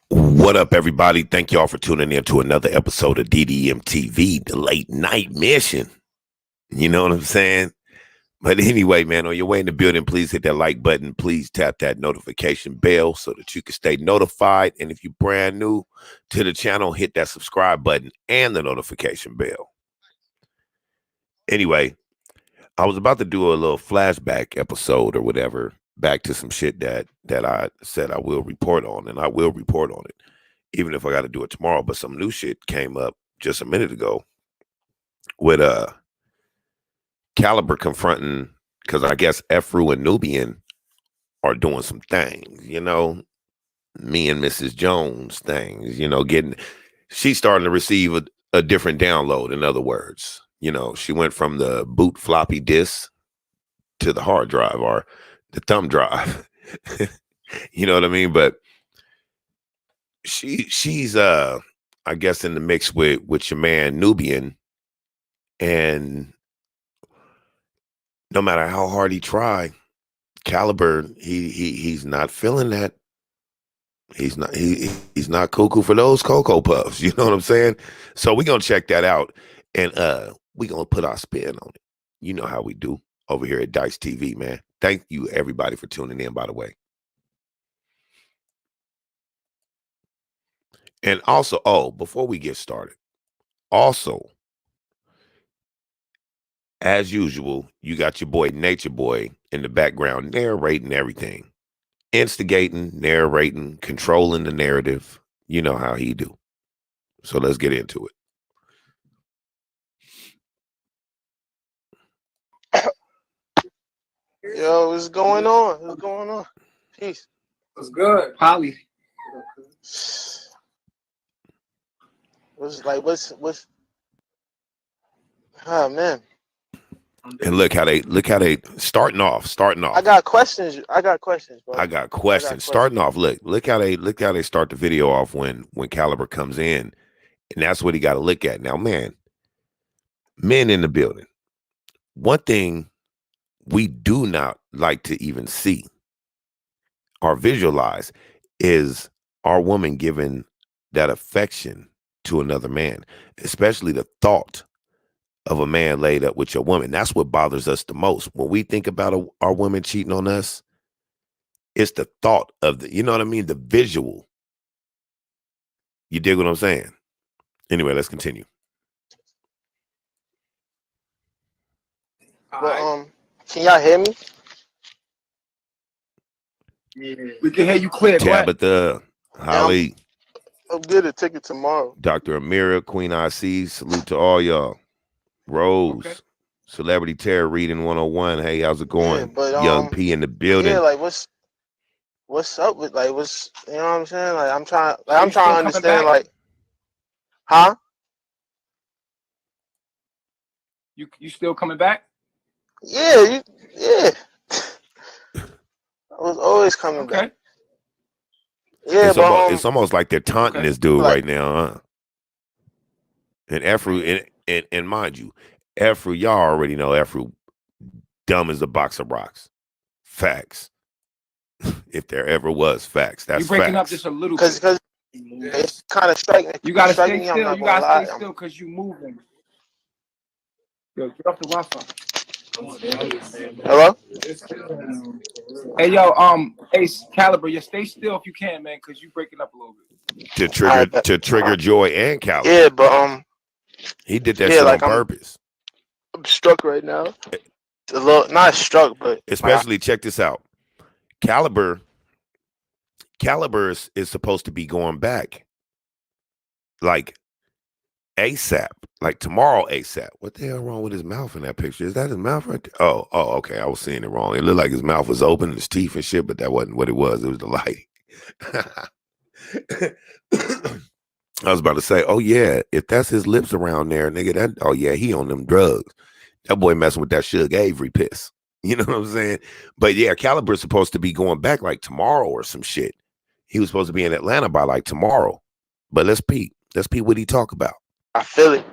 What up, everybody? Thank y'all for tuning in to another episode of DDM TV, the late night mission. You know what I'm saying? But anyway, man, on your way in the building, please hit that like button. Please tap that notification bell so that you can stay notified. And if you're brand new to the channel, hit that subscribe button and the notification bell. Anyway, I was about to do a little flashback episode or whatever, back to some shit that I said I will report on, and I will report on it, even if I got to do it tomorrow. But some new shit came up just a minute ago with Caliber confronting, because I guess Efru and Nubian are doing some things, you know, me and Mrs. Jones things, you know, she's starting to receive a different download. In other words, you know, she went from the boot floppy disk to the hard drive or the thumb drive. You know what I mean? But she's I guess in the mix with your man Nubian, and no matter how hard he tried, Caliber, he's not feeling that. He's not cuckoo for those Cocoa Puffs. You know what I'm saying? So we're gonna check that out, and we're gonna put our spin on it. You know how we do over here at Dice TV, man. Thank you everybody for tuning in, by the way. And also, before we get started, also, as usual, you got your boy Nature Boy in the background narrating everything, instigating, narrating, controlling the narrative. You know how he do. So let's get into it. Yo, what's going on? What's going on? Peace. What's good, Polly? What's oh man. And look how they starting off. I got questions, bro. I got questions. Starting off, look how they start the video off when Caliber comes in, and that's what he got to look at. Now, man, men in the building. One thing we do not like to even see or visualize is our woman giving that affection to another man, especially the thought of a man laid up with your woman. That's what bothers us the most. When we think about our women cheating on us, it's the thought of you know what I mean? The visual. You dig what I'm saying? Anyway, let's continue. But, can y'all hear me? Yeah. We can hear you clear. Tabitha, Holly. I'll get a ticket tomorrow. Dr. Amira, Queen IC, salute to all y'all. Rose, okay. Celebrity Terror Reading 101. Hey, how's it going? Yeah, but, Young P in the building. Yeah, like what's up with what's you know what I'm saying? Like I'm trying to understand like, huh? You still coming back? Yeah, yeah. I was always coming back. Yeah, it's almost like they're taunting this dude right now, huh? And Efru, and mind you, Efru, y'all already know Efru, dumb as a box of rocks. Facts. If there ever was facts, that's you're breaking facts. Up just a little bit. Because it's kind of striking. You gotta stay still. You gotta stay still because you moving. Yo, get off the Wi-Fi. Hello? Hey, yo, hey, Caliber, you stay still if you can, man, because you breaking up a little bit. To trigger Joy and Caliber. Yeah, but he did that shit like on purpose. I'm struck right now. A little, not struck, but especially check this out. Caliber is supposed to be going back like ASAP, like tomorrow ASAP. What the hell wrong with his mouth in that picture? Is that his mouth right there? Oh, okay. I was seeing it wrong. It looked like his mouth was open, his teeth and shit, but that wasn't what it was. It was the light. I was about to say, oh yeah, if that's his lips around there, nigga, oh yeah, he on them drugs. That boy messing with that Suge Avery piss. You know what I'm saying? But yeah, Caliber's supposed to be going back like tomorrow or some shit. He was supposed to be in Atlanta by like tomorrow. But let's peep what he talk about. I feel it.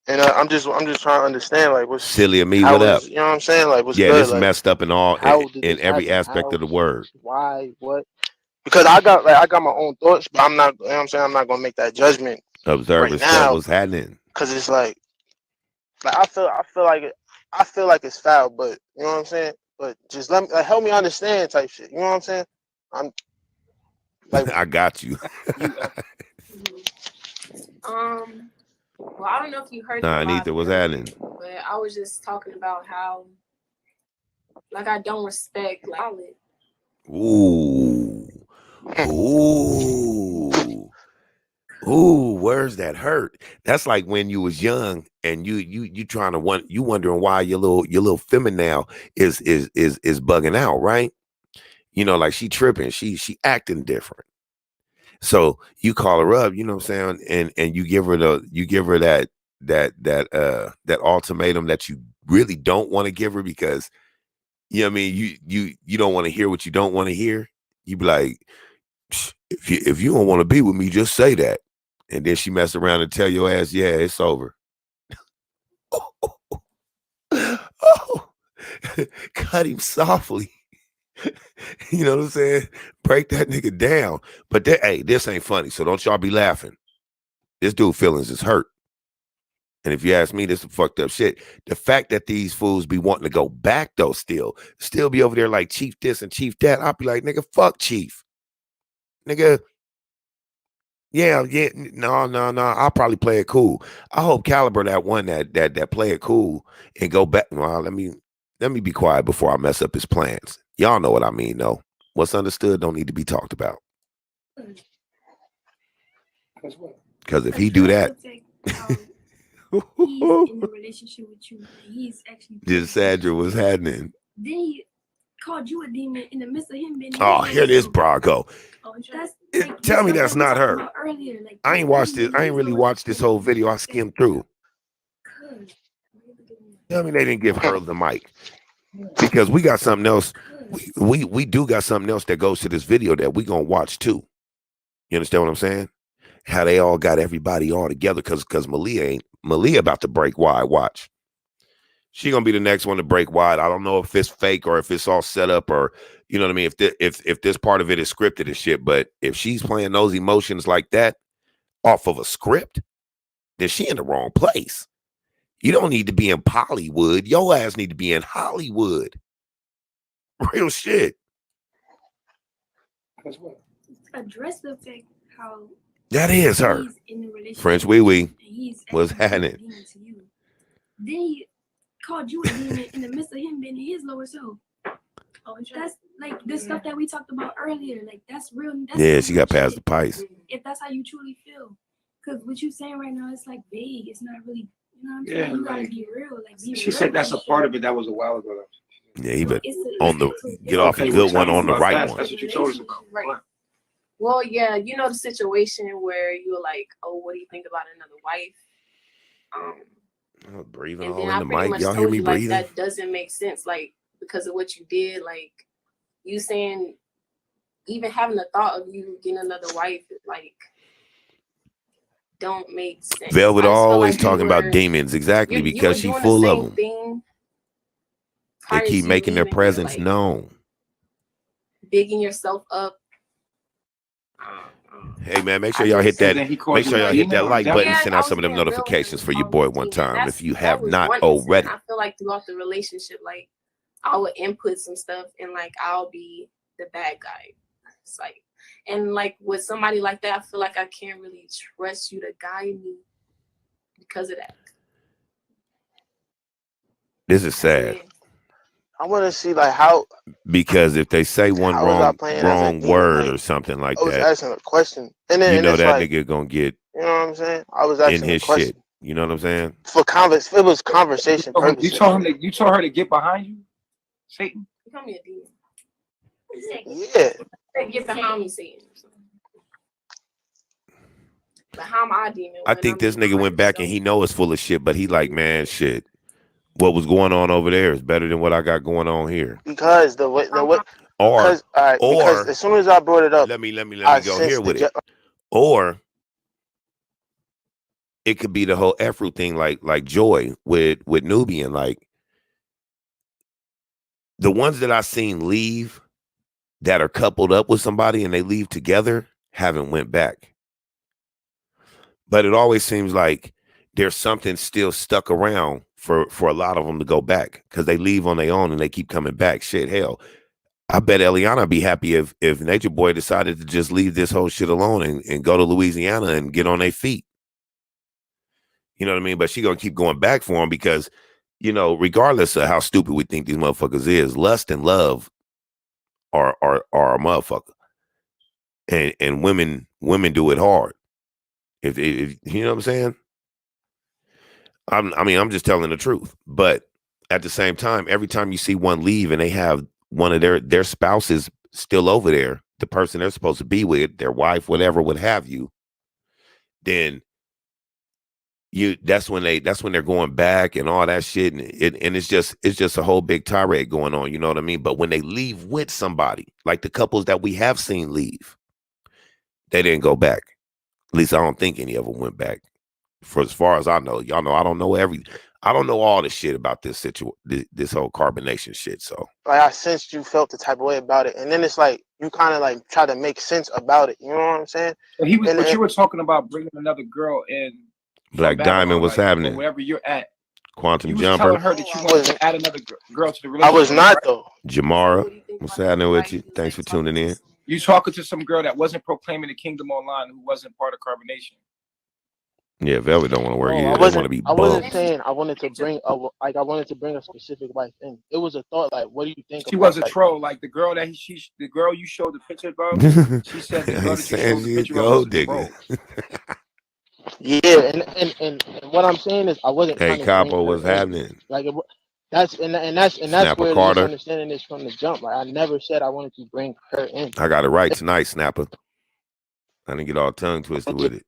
And I'm just trying to understand, like, what's silly of me. how What up? is, you know what I'm saying? Like, what's Yeah, good? this is Like, messed up in all how did in this every happen? aspect How, of the word. why, what? Because I got my own thoughts, but I'm not, you know what I'm saying? I'm not gonna make that judgment right Observing stuff now, was happening. because it's like I feel like it's foul, but you know what I'm saying? But just let me, like, help me understand type shit. You know what I'm saying? I'm like, I got you. Well, I don't know if you heard Nah, the live neither was earlier, happening. but I was just talking about how, like, I don't respect like. Ooh, ooh, ooh. Where's that hurt? That's like when you was young and you trying to you wondering why your little feminine is bugging out, right? You know, like she tripping, she acting different. So you call her up, you know what I'm saying, and you give her that ultimatum that you really don't want to give her, because you know what I mean, you don't want to hear what you don't want to hear. You be like, if you don't want to be with me, just say that. And then she mess around and tell your ass, yeah, it's over. Oh, cut him softly. You know what I'm saying? Break that nigga down. But hey, this ain't funny, so don't y'all be laughing. This dude feelings is hurt. And if you ask me, this is fucked up shit. The fact that these fools be wanting to go back though, still be over there like Chief this and Chief that, I'll be like, nigga, fuck Chief. Nigga, yeah, no. I'll probably play it cool. I hope Caliber that one that play it cool and go back. Well, let me be quiet before I mess up his plans. Y'all know what I mean, though. What's understood don't need to be talked about. Because if he do that, he's in a relationship with you. He's actually this Sandra was happening. Then he called you a demon in the midst of him being. Oh, here this Bronco. Tell me that's not her. Earlier, like, I ain't watched it. I ain't really watched this whole video. I skimmed through. Tell me they didn't give her the mic, because we got something else. We do got something else that goes to this video that we gonna watch too. You understand what I'm saying? How they all got everybody all together, because Malia about to break wide. Watch. She gonna be the next one to break wide. I don't know if it's fake or if it's all set up, or you know what I mean. If this part of it is scripted and shit, but if she's playing those emotions like that off of a script, then she in the wrong place. You don't need to be in Hollywood. Your ass need to be in Hollywood. Real shit. Address the fact how that is her. French Wee Wee was happening. Then he called you a demon in the midst of him being in his lower self. Oh, that's like the stuff that we talked about earlier. Like, that's real. That's yeah, she got past the pice. If that's how you truly feel, because what you saying right now, it's like vague. It's not really. You know what I'm saying? You gotta be real. Like, she said that's a part of it. That was a while ago. Yeah, he but on the get off a good one on the right one. That's what you told us about. Right. Well, yeah, you know the situation where you're like, oh, what do you think about another wife? Breathing and all then in the I pretty mic. much Y'all told hear me you, breathing? like, that doesn't make sense, like, because of what you did. Like, you saying even having the thought of you getting another wife, like, don't make sense. Velvet always like talking about demons, exactly, because she's full of them. Thing they keep making their presence here, like, known. Bigging yourself up. Hey man, make sure y'all hit that. Make sure y'all hit that like button. Yeah, send out some of them notifications for your boy one time if you have not already. I feel like throughout the relationship, like, I would input some stuff and like I'll be the bad guy. It's like, and like with somebody like that, I feel like I can't really trust you to guide me because of that. This is sad. I want to see like how, because if they say one wrong word or something like that, I was asking a question, and then you know that like, nigga gonna get. You know what I'm saying? I was asking in his a question. Shit. You know what I'm saying? For it was conversation purposes. You told her to get behind you, Satan. You call me a demon. Yeah. Get behind me, Satan. But how am I a demon? I think this nigga went back and he know it's full of shit, but he like, man, shit. What was going on over there is better than what I got going on here. Because because as soon as I brought it up, let me go here with it. Or it could be the whole Afro thing, like Joy with Nubian. Like the ones that I've seen leave that are coupled up with somebody and they leave together haven't went back. But it always seems like there's something still stuck around for a lot of them to go back because they leave on their own and they keep coming back. Shit, hell, I bet Eliana be happy if Nature Boy decided to just leave this whole shit alone and go to Louisiana and get on their feet. You know what I mean? But she gonna keep going back for him because, you know, regardless of how stupid we think these motherfuckers is, lust and love are a motherfucker. And women do it hard. If you know what I'm saying? I'm just telling the truth. But at the same time, every time you see one leave and they have one of their spouses still over there, the person they're supposed to be with, their wife, whatever, what have you, then that's when they're going back and all that shit, and it's just a whole big tirade going on, you know what I mean? But when they leave with somebody, like the couples that we have seen leave, they didn't go back. At least I don't think any of them went back. For as far as I know, y'all know I don't know all the shit about this this whole carbonation shit. So like I sensed you felt the type of way about it, and then it's like you kind of like try to make sense about it. You know what I'm saying? But you were talking about bringing another girl in. Black Diamond, what's happening? Wherever you're at, Quantum you Jumper. Was telling her that you wanted to add another girl to the relationship. I was not though. Jamara, what's happening with you? Thanks for tuning in. You talking to some girl that wasn't proclaiming the kingdom online, who wasn't part of carbonation. Yeah, Velvet don't want to work here. I want to be. I wasn't saying I wanted to bring a specific wife in. It was a thought like, what do you think? She was a troll, like the girl that the girl you showed the picture of. She said the girl that you showed the picture of was a troll. Yeah, and what I'm saying is I wasn't. Hey, Capo, what's happening? Like that's where the misunderstanding is from the jump. Like I never said I wanted to bring her in. I got it right tonight, Snapper. I didn't get all tongue twisted with it.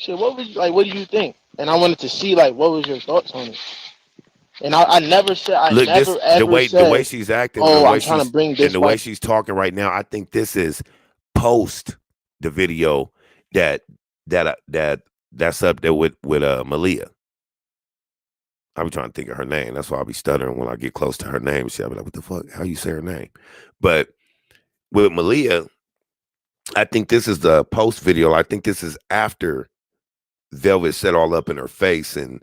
Shit, what do you think? And I wanted to see like what was your thoughts on it. And I never said the way she's acting, I'm trying to bring this and the way she's talking right now. I think this is post the video that's up there with Malia. I be trying to think of her name. That's why I be stuttering when I get close to her name. I'll be like, what the fuck? How you say her name? But with Malia, I think this is the post video. I think this is after Velvet set all up in her face and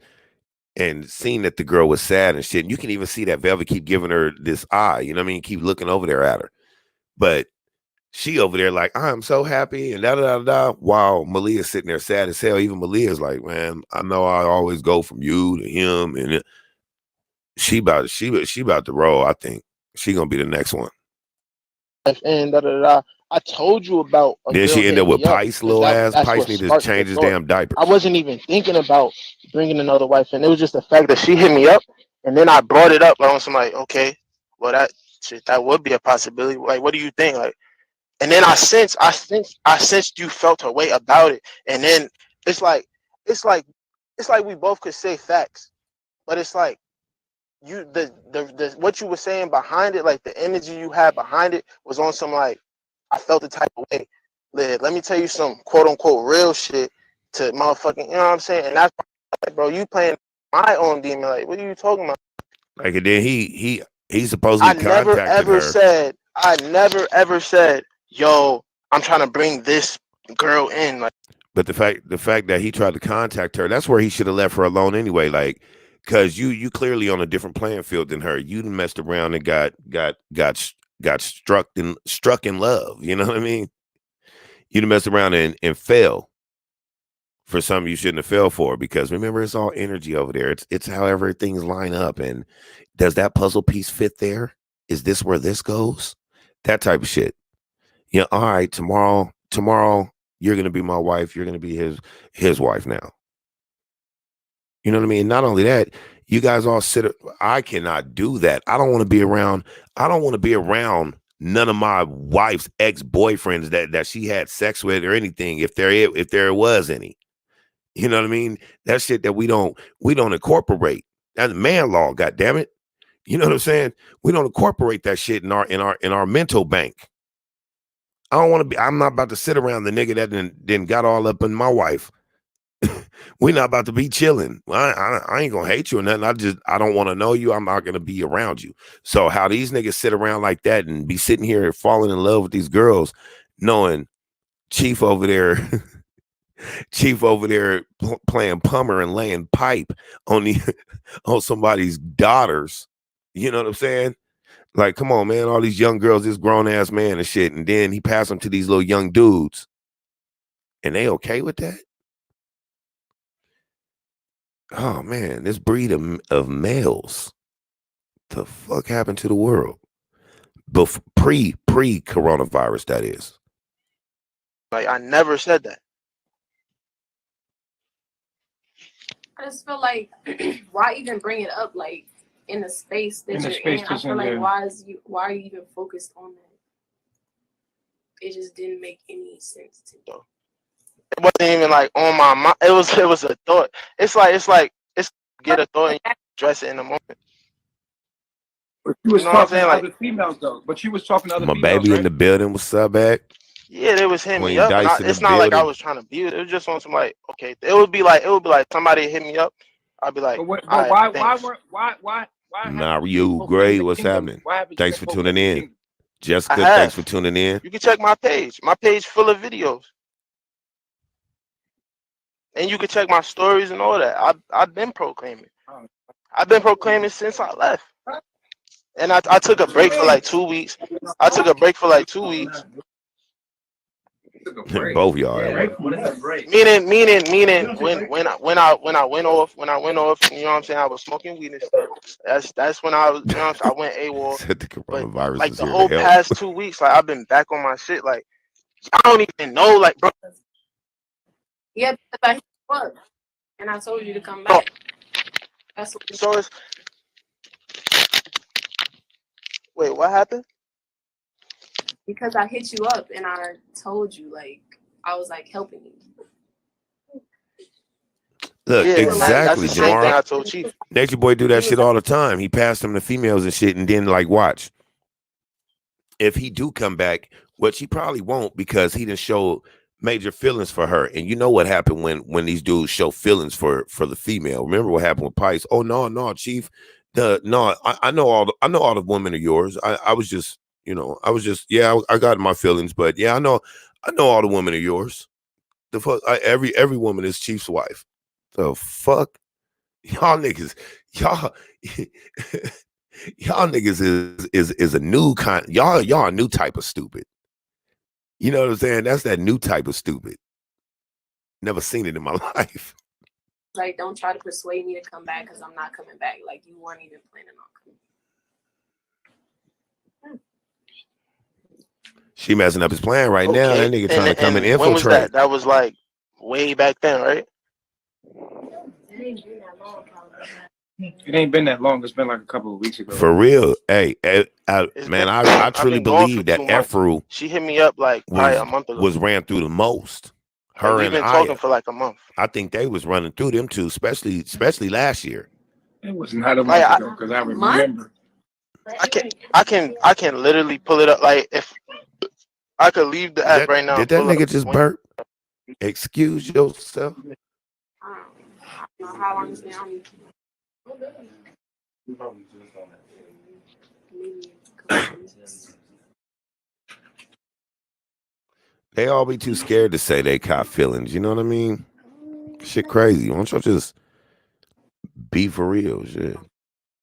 seeing that the girl was sad and shit. And you can even see that Velvet keep giving her this eye. You know what I mean? Keep looking over there at her. But she over there like, I'm so happy and da-da-da-da, while Malia's sitting there sad as hell. Even Malia's like, man, I know I always go from you to him. And she about to roll, I think. She going to be the next one. And da-da-da-da. I told you about then she ended up with Pice, little ass. Pice need to change his damn diaper. I wasn't even thinking about bringing another wife in. It was just the fact that she hit me up, and then I brought it up. I was like, okay, well that would be a possibility. Like, what do you think? Like, and then I sensed you felt her way about it, and then it's like we both could say facts, but it's like the what you were saying behind it, like the energy you had behind it was on some like. I felt the type of way. Let me tell you some quote unquote real shit to motherfucking, you know what I'm saying? And that's like, bro, you playing my own demon. Like, what are you talking about? Like, and then he supposedly contacted her. I never ever said, yo, I'm trying to bring this girl in. Like, but the fact that he tried to contact her, that's where he should have left her alone anyway. Like, cause you clearly on a different playing field than her. You messed around and got struck in love. You know what I mean? You'd mess around and fail for something you shouldn't have fell for, because remember, it's all energy over there. It's however things line up. And does that puzzle piece fit there? Is this where this goes? That type of shit. Yeah. All right. Tomorrow, you're going to be my wife. You're going to be his wife now. You know what I mean? Not only that, you guys all I cannot do that. I don't want to be around none of my wife's ex-boyfriends that she had sex with or anything, if there was any. You know what I mean? That shit that we don't incorporate. That's man law, goddamn it. You know what I'm saying? We don't incorporate that shit in our mental bank. I don't want to be. I'm not about to sit around the nigga that then got all up in my wife We're not about to be chilling. I ain't gonna hate you or nothing. I don't want to know you. I'm not gonna be around you. So how these niggas sit around like that and be sitting here falling in love with these girls, knowing Chief over there, playing pummer and laying pipe on on somebody's daughters. You know what I'm saying? Like, come on, man. All these young girls, this grown ass man and shit, and then he passed them to these little young dudes, and they okay with that? Oh man, this breed of males. The fuck happened to the world? Pre coronavirus, that is. Like, I never said that. I just feel like, why even bring it up? Like, in the space that you're in, I feel like why are you even focused on that? It just didn't make any sense to me. It wasn't even like on my mind. It was a thought. It's get a thought and you address it in a moment. But you was talking to other females though. But you was talking to other females. My baby in the building. What's up, back? Yeah, they was hitting me up. It's not like I was trying to be. It was just on some like, okay. It would be like somebody hit me up. I'd be like, why? Nah, you Gray, what's happening? Thanks for tuning in. Jessica, thanks for tuning in. You can check my page. My page full of videos. And you can check my stories and all that. I've been proclaiming. I've been proclaiming since I left. And I took a break for like 2 weeks. Both of y'all. Meaning when I went off, you know what I'm saying, I was smoking weed and stuff. That's when I was, you know, I went AWOL. But like the whole past 2 weeks, like I've been back on my shit. Like I don't even know, like, bro. Yeah, because I hit you up and I told you to come back. That's what so it's. Wait, what happened? Because I hit you up and I told you, like, I was like helping you. Look, yeah, exactly, Jamar. I told Chief. Nature Boy do that shit all the time. He passed them to females and shit, and then like watch. If he do come back, which he probably won't, because he didn't show major feelings for her. And you know what happened when these dudes show feelings for the female. Remember what happened with Pice? Oh no, Chief. I know all the women are yours. I was just, I got my feelings, but yeah, I know all the women are yours. The fuck, every woman is Chief's wife. The fuck, y'all niggas, y'all niggas is a new kind. Y'all a new type of stupid. You know what I'm saying? That's that new type of stupid. Never seen it in my life. Like, don't try to persuade me to come back because I'm not coming back. Like, you weren't even planning on coming. She messing up his plan right now. That nigga trying to come and infiltrate. When was that? That was like way back then, right? It ain't been that long. It's been like a couple of weeks ago. For real. Hey, man, I truly believe that Efru. She hit me up like probably a month ago. Was ran through the most. Her we've and been talking for like a month. I think they was running through them too, especially last year. It was not a month ago because I remember. I can literally pull it up. Like if I could leave the app right now. Did that nigga just burp? Excuse yourself. I don't know how long it's been. They all be too scared to say they caught feelings. You know what I mean? Shit crazy. Why don't y'all just be for real? Shit.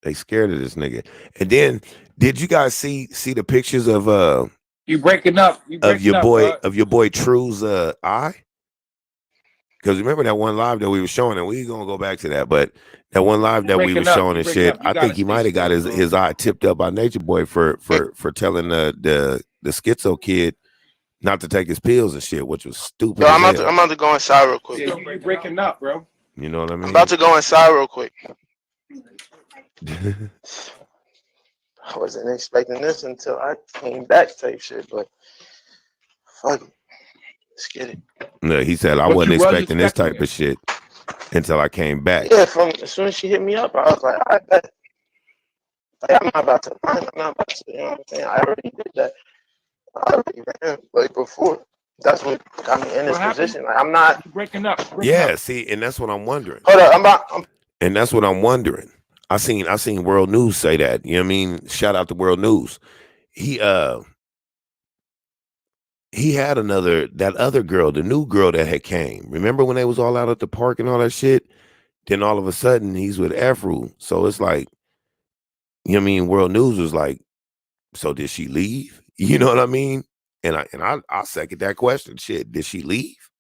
They scared of this nigga. And then, did you guys see the pictures of you breaking up of your boy True's eye? Because remember that one live that we were showing, and we gonna go back to that, but that one live that we were showing and shit, I think he might have got his eye tipped up by Nature Boy for telling the schizo kid not to take his pills and shit, which was stupid. Yo, I'm about to go inside real quick. Yeah, you're breaking up, bro. You know what I mean? I'm about to go inside real quick. I wasn't expecting this until I came back type shit, but fuck it. Let's get it. No, he said I wasn't expecting this type of shit until I came back. Yeah, as soon as she hit me up, I was like, I bet. Like, I'm not about to, you know what I'm saying? I already did that. I already ran, like, before. That's what got me in this position. Like, I'm not breaking up. See, and that's what I'm wondering. Hold up, and that's what I'm wondering. I seen World News say that. You know what I mean? Shout out to World News. He had that other girl, the new girl that had came. Remember when they was all out at the park and all that shit? Then all of a sudden he's with Afro. So it's like, you know what I mean? World News was like, so did she leave? You know what I mean? And I second that question. Shit, did she leave?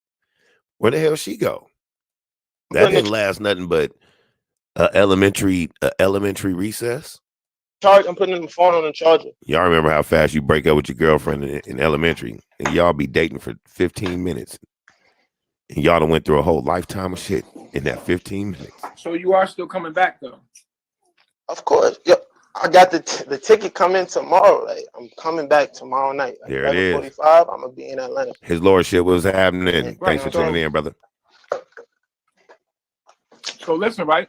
Where the hell she go? That didn't last nothing but elementary recess. I'm putting the phone on the charger. Y'all remember how fast you break up with your girlfriend in elementary, and y'all be dating for 15 minutes, and y'all done went through a whole lifetime of shit in that 15 minutes. So you are still coming back though? Of course. Yep. I got the ticket coming tomorrow. Like, I'm coming back tomorrow night. Like, there it is. 45. I'm gonna be in Atlanta. His lordship was happening. Right. Thanks for tuning in, brother. So listen, right?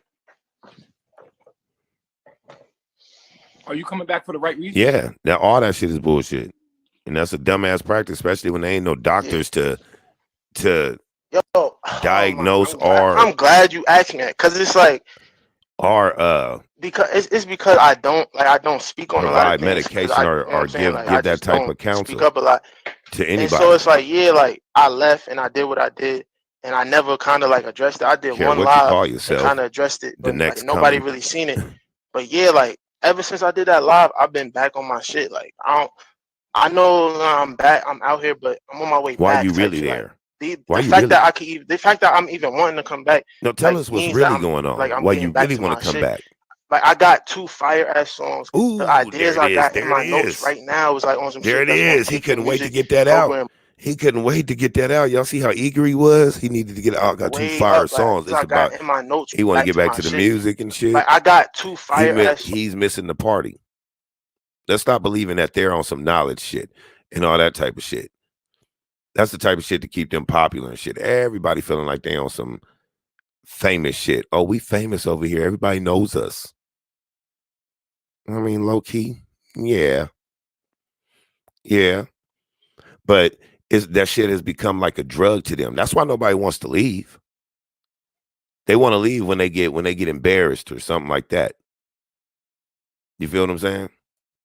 Are you coming back for the right reason? Yeah. Now all that shit is bullshit, and that's a dumbass practice, especially when there ain't no doctors to diagnose I'm glad you asked me that, because it's like because it's because I don't speak on a lot of things, medication or give that type of counsel. Speak up a lot to anybody. And so it's like, like I left and I did what I did, and I never kind of like addressed it. I did one live and kind of addressed it, but like, nobody really seen it. But like ever since I did that live, I've been back on my shit. Like I know I'm back. I'm out here, but I'm on my way back. Why are you really there? The fact that I'm even wanting to come back. No, tell us what's really going on. Like, why you really want to come back? Like, I got 2 fire ass songs. Ooh, the ideas I got in my notes right now is like on some there shit. There it is. He couldn't wait to get that out. He couldn't wait to get that out. Y'all see how eager he was? He needed to get out. Got 2 fire songs. It's about in my notes. He want to get back to the music and shit. Like, I got 2 fire ass. He's missing the party. Let's stop believing that they're on some knowledge shit and all that type of shit. That's the type of shit to keep them popular and shit. Everybody feeling like they on some famous shit. Oh, we famous over here. Everybody knows us. I mean, low key, yeah. But that shit has become like a drug to them. That's why nobody wants to leave. They want to leave when they get embarrassed or something like that. You feel what I'm saying?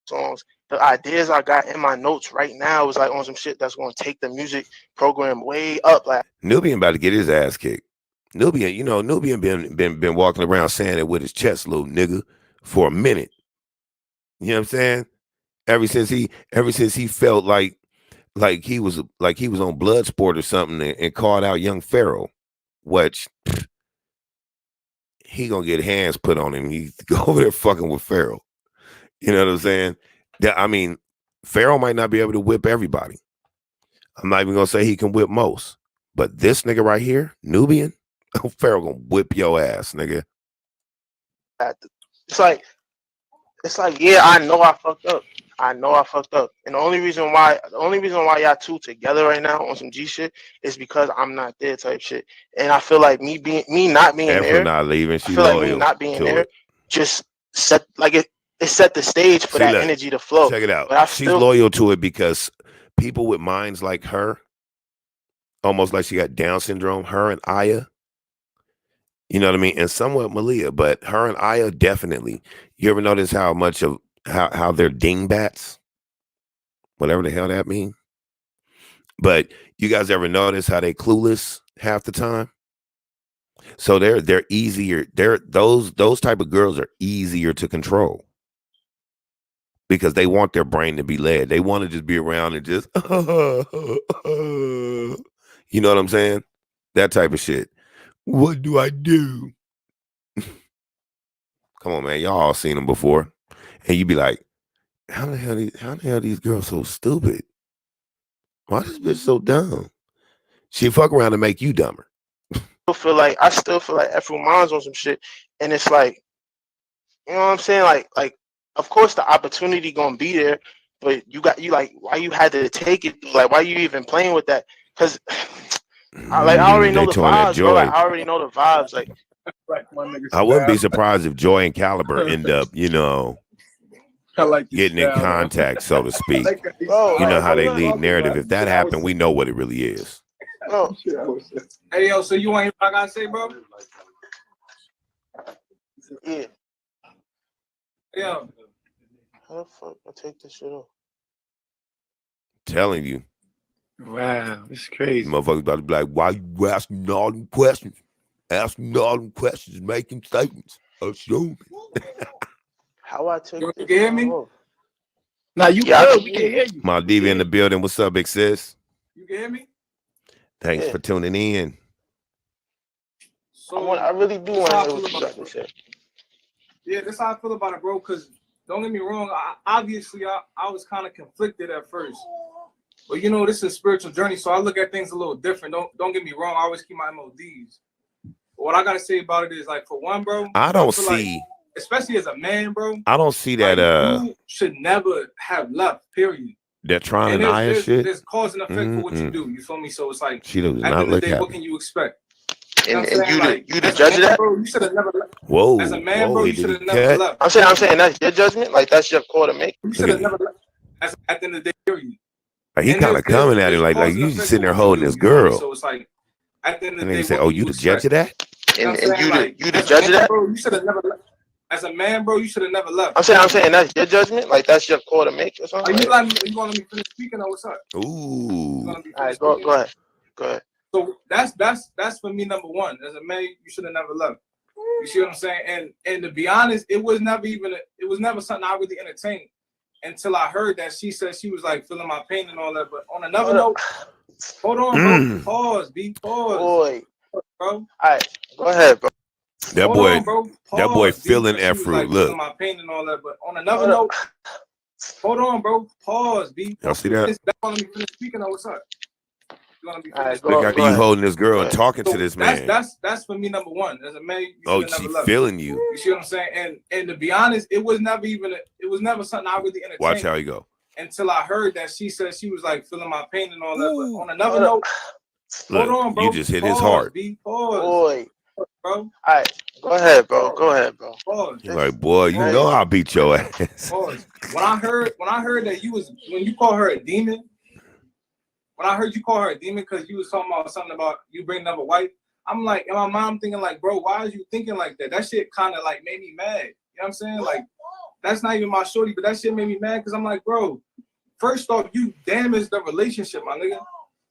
Songs. The ideas I got in my notes right now is like on some shit that's going to take the music program way up. Like, Nubian about to get his ass kicked. Nubian been walking around saying it with his chest, little nigga, for a minute. You know what I'm saying? Ever since he felt like he was on Bloodsport or something and called out young Pharaoh, which he gonna get hands put on him. He's over there fucking with Pharaoh. You know what I'm saying? I mean, Pharaoh might not be able to whip everybody. I'm not even gonna say he can whip most, but this nigga right here, Nubian, Pharaoh gonna whip your ass, nigga. It's like, yeah, I know I fucked up. And the only reason why y'all 2 together right now on some G shit is because I'm not there type shit. And I feel like me not being there, not leaving. She I feel loyal like me not being there it. Just set like it set the stage for that energy to flow. Check it out. She's loyal to it because people with minds like her, almost like she got Down syndrome, her and Aya, you know what I mean? And somewhat Malia, but her and Aya definitely. You ever notice how much of how they're dingbats? Whatever the hell that means. But you guys ever notice how they clueless half the time? So they're easier. Those type of girls are easier to control because they want their brain to be led. They want to just be around and just you know what I'm saying? That type of shit. What do I do? Come on, man. Y'all all seen them before. And you be like, how the hell these girls so stupid? Why this bitch so dumb? She fuck around and make you dumber. I still feel like F. Roman's on some shit. And it's like, you know what I'm saying? Like, of course the opportunity gonna be there, but why you had to take it? Like, why you even playing with that? Because I already know the vibes, bro. Like, I already know the vibes. Like, I wouldn't be surprised if Joy and Caliber end up, I like getting in contact, so to speak. Bro, you know how they look, lead narrative. If that happened, we know what it really is. bro. Hey, yo, so you want to hear what I got to say, bro? Yeah. Yeah. How the fuck I take this shit off? Telling you. Wow, it's crazy. Motherfuckers about to be like, why you asking all them questions? Asking all them questions, making statements. Assume. How I take You this can hear me? off? Now you good. We can hear you. My diva in the building. What's up, big sis? You can hear me? Thanks for tuning in. So I really do want to hear what you got to say. Yeah, that's how I feel about it, bro. Because don't get me wrong, I was kind of conflicted at first. But you know, this is a spiritual journey, so I look at things a little different. Don't get me wrong, I always keep my MODs. But what I gotta say about it is, like, for one, bro, I don't see, like, especially as a man, bro. I don't see that you should never have left, period. That trying and Nia shit. There's cause and effect for what you do. You feel me? So it's like, she does at not the end of look the day, happy. what can you expect? And you the judge of that? Bro, you should have never left. Whoa. As a man, bro, you should have never left. I'm saying that's your judgment. Like, that's your call to make. You should have never left. At the end of the day, period. Like, he kind of coming at him like you just sitting there holding this girl. So it's like, at the end of and the they day, say, "Oh, you the judge of that?" And you the judge of that? Bro, you should have never left. As a man, bro, you should have never left. I'm saying that's your judgment. Like, that's your call to make or something. Are you want to let me finish speaking or what's up? Ooh. All right, go ahead. So that's for me, number one. As a man, you should have never left. You see what I'm saying? And to be honest, it was never something I really entertained until I heard that she said she was like feeling my pain and all that. But on another note, hold on, bro. Pause, pause. Boy, bro. All right, go ahead, bro. That boy feeling F-Root. Like, look. my pain and all that. But on another note, hold on, bro. Pause, Y'all see that? That's let me finish speaking or what's up? Look at you holding this girl and talking to this man. That's for me, number one. As a man, she feeling you. You see what I'm saying? And to be honest, it was never something I really entertained. Watch how you go. Until I heard that she said she was like feeling my pain and all that. But on another note, look, hold on, bro. You just hit his heart. Boy. Bro. All right, go ahead, bro. You're like, boy, you know I'll beat your ass. When I heard that when you call her a demon, when I heard you call her a demon because you was talking about something about you bringing up a wife, I'm like, and my mom thinking like, bro, why is you thinking like that? That shit kind of like made me mad. You know what I'm saying? Like, that's not even my shorty, but that shit made me mad because I'm like, bro, first off, you damaged the relationship, my nigga.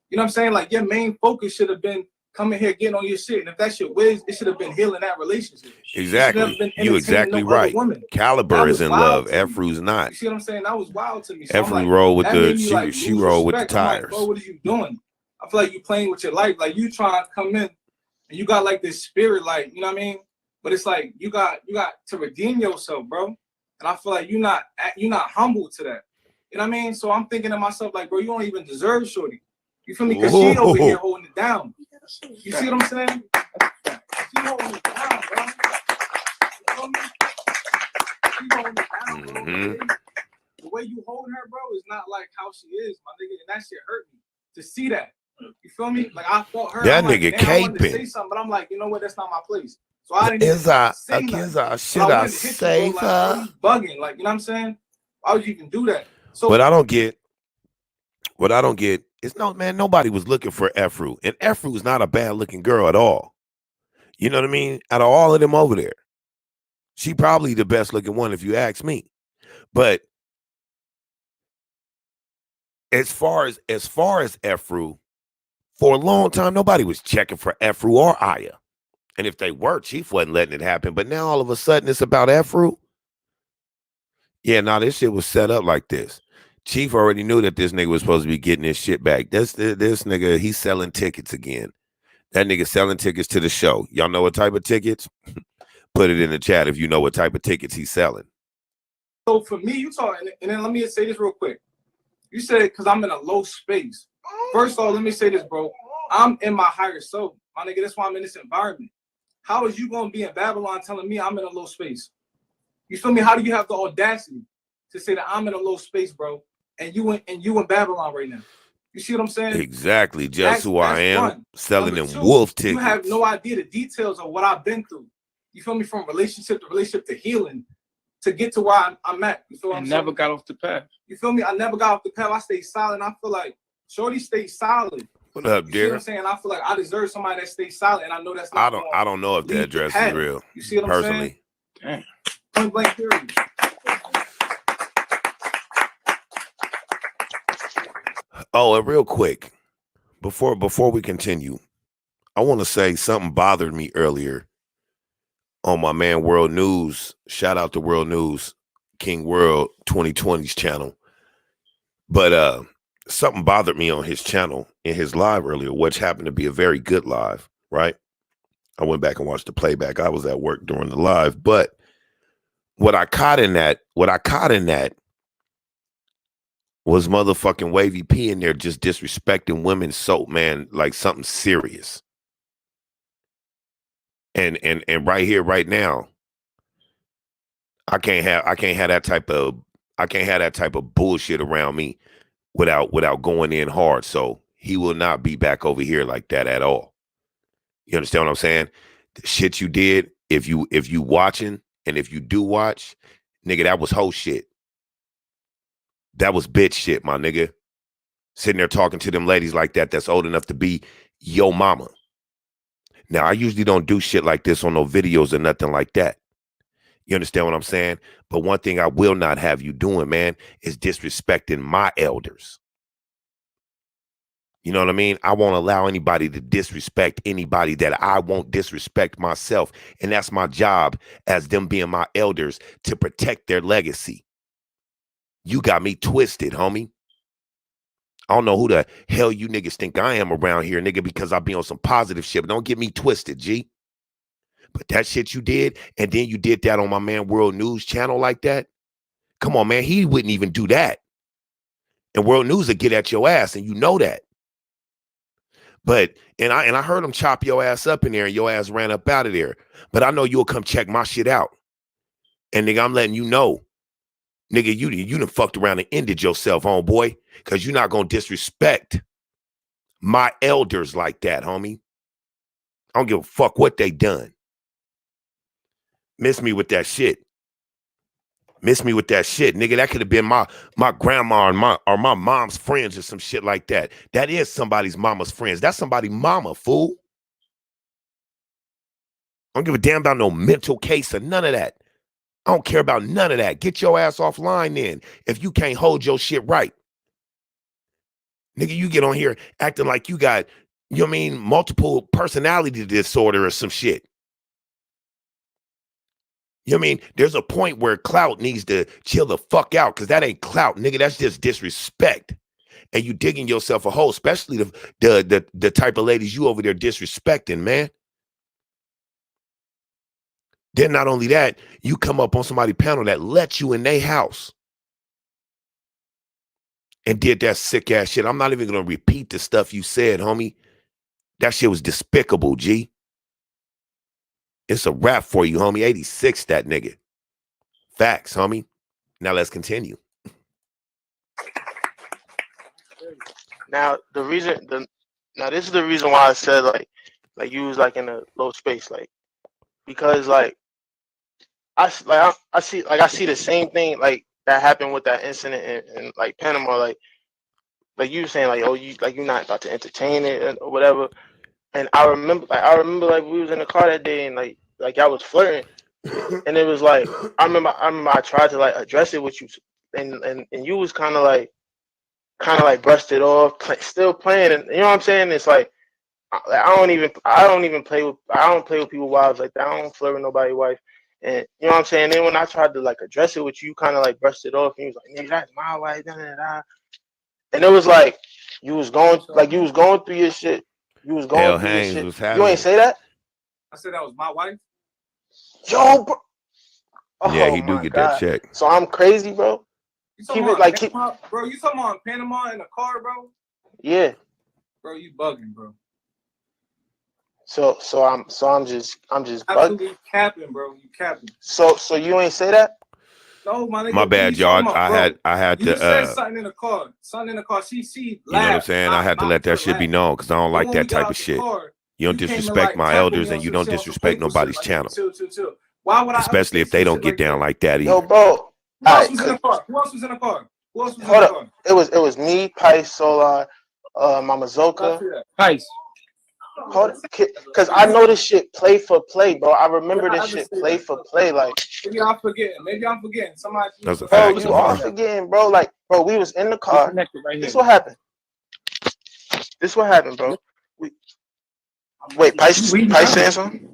You know what I'm saying? Like, your main focus should have been coming here getting on your shit, and if that shit whiz, it should have been healing that relationship. Exactly. You exactly right. Caliber is in love. F-Root's not. You see what I'm saying? That was wild to me. So F-Root roll with the she roll with the tires. Like, bro, what are you doing? I feel like you playing with your life. Like, you trying to come in and you got like this spirit, like, you know what I mean? But it's like you got to redeem yourself, bro. And I feel like you're not humble to that. You know what I mean? So I'm thinking to myself, like, bro, you don't even deserve shorty. You feel me? Because she over here holding it down. You see what I'm saying? She holding it down, bro. You feel me? She holding it down, bro. The way you holding her, bro, is not like how she is, my nigga. And that shit hurt me to see that. You feel me? Like, I felt her. That like, nigga caping. I wanted to say caping. something, but I'm like, you know what? That's not my place. So I didn't should I save her? Like, bugging, like, you know what I'm saying? Why would you even do that? So, what I don't get is nobody was looking for F-Root, and F-Root is not a bad looking girl at all. You know what I mean? Out of all of them over there, she probably the best looking one if you ask me. But as far as F-Root, for a long time nobody was checking for F-Root or Aya. And if they were, Chief wasn't letting it happen. But now all of a sudden it's about F-Root. Yeah, this shit was set up like this. Chief already knew that this nigga was supposed to be getting his shit back. This nigga, he's selling tickets again. That nigga selling tickets to the show. Y'all know what type of tickets? Put it in the chat if you know what type of tickets he's selling. So for me, you talking, and then let me say this real quick. You said because I'm in a low space. First of all, let me say this, bro. I'm in my higher self. My nigga, that's why I'm in this environment. How is you going to be in Babylon telling me I'm in a low space? You feel me? How do you have the audacity to say that I'm in a low space, bro? And you in Babylon right now. You see what I'm saying? Exactly. Just who I am, selling them wolf tickets. You have no idea the details of what I've been through. You feel me? From relationship to healing. to get to where I'm at. You feel what I'm saying? Never got off the path. You feel me? I never got off the path. I stayed solid. I feel like Shorty stayed solid. What up, You see dear? what I'm saying? I feel like I deserve somebody that stays solid, and I know that's not. I don't know if that address is real. You see what I'm saying? Damn. Point blank period. Oh, and real quick, before we continue, I want to say something bothered me earlier on my man World News. Shout out to World News, King World 2020's channel. But something bothered me on his channel in his live earlier, which happened to be a very good live, right? I went back and watched the playback. I was at work during the live, but what I caught in that was motherfucking Wavy P in there just disrespecting women so, man, like something serious. And right here, right now, I can't have that type of bullshit around me without going in hard. So he will not be back over here like that at all. You understand what I'm saying? The shit you did, if you watching, and if you do watch, nigga, that was whole shit. That was bitch shit, my nigga. Sitting there talking to them ladies like that that's old enough to be yo mama. Now, I usually don't do shit like this on no videos or nothing like that. You understand what I'm saying? But one thing I will not have you doing, man, is disrespecting my elders. You know what I mean? I won't allow anybody to disrespect anybody that I won't disrespect myself. And that's my job as them being my elders, to protect their legacy. You got me twisted, homie. I don't know who the hell you niggas think I am around here, nigga, because I be on some positive shit. But don't get me twisted, G. But that shit you did, and then you did that on my man World News channel like that. Come on, man. He wouldn't even do that. And World News would get at your ass, and you know that. But, and I heard him chop your ass up in there, and your ass ran up out of there. But I know you'll come check my shit out. And nigga, I'm letting you know. Nigga, you done fucked around and ended yourself, homeboy, because you're not going to disrespect my elders like that, homie. I don't give a fuck what they done. Miss me with that shit. Miss me with that shit. Nigga, that could have been my grandma or my mom's friends or some shit like that. That is somebody's mama's friends. That's somebody's mama, fool. I don't give a damn about no mental case or none of that. I don't care about none of that. Get your ass offline then if you can't hold your shit right. Nigga, you get on here acting like you got, you know what I mean, multiple personality disorder or some shit. You know what I mean? There's a point where clout needs to chill the fuck out, because that ain't clout, nigga. That's just disrespect. And you digging yourself a hole, especially the type of ladies you over there disrespecting, man. Then not only that, you come up on somebody's panel that let you in their house and did that sick ass shit. I'm not even going to repeat the stuff you said, homie. That shit was despicable, G. It's a wrap for you, homie. 86, that nigga. Facts, homie. Now let's continue. Now this is the reason why I said like you was like in a low space, like, because like I see the same thing like that happened with that incident in like Panama, like you were saying like, oh, you're not about to entertain it or whatever. And I remember like we was in the car that day and like I was flirting, and it was like I remember I tried to like address it with you, and you was kind of like brushed it off, still playing, and you know what I'm saying? It's like I don't play with people's wives like that. I don't flirt with nobody's wife. And you know what I'm saying? Then when I tried to like address it with you, kind of like brushed it off, and you was like, "Nigga, that's my wife." Da, da, da. And it was like you was going through your shit. You was going through your shit. You ain't say that? I said that was my wife. Yo, bro. Oh, yeah, he do get that check. So I'm crazy, bro. Bro, you talking about Panama in the car, bro? Yeah. Bro, you bugging, bro. So I'm just absolutely capping, bro. You capping. So you ain't say that? No, my nigga. My bad, y'all. I had you to said something in the car. Something in the car. She you know what I'm saying? I had to let that shit be known because I don't like that type of shit. You don't disrespect my elders and you don't disrespect nobody's channel. Chill. Why would I? Especially if they don't get down like that either. Yo, bro. Who else was in the car? Who else was in the car? Who else was in Hold the up. car? It was me, Pice, Solar, Mama Zoka. Pice. Hold up, cause I know this shit play for play, bro. I remember this shit play for play. Like maybe I'm forgetting. Maybe I'm forgetting. Somebody. That's a bro, fact. you are forgetting, bro. Like, bro, we was in the car. Right This what happened. This what happened, bro. Wait, Pice saying something?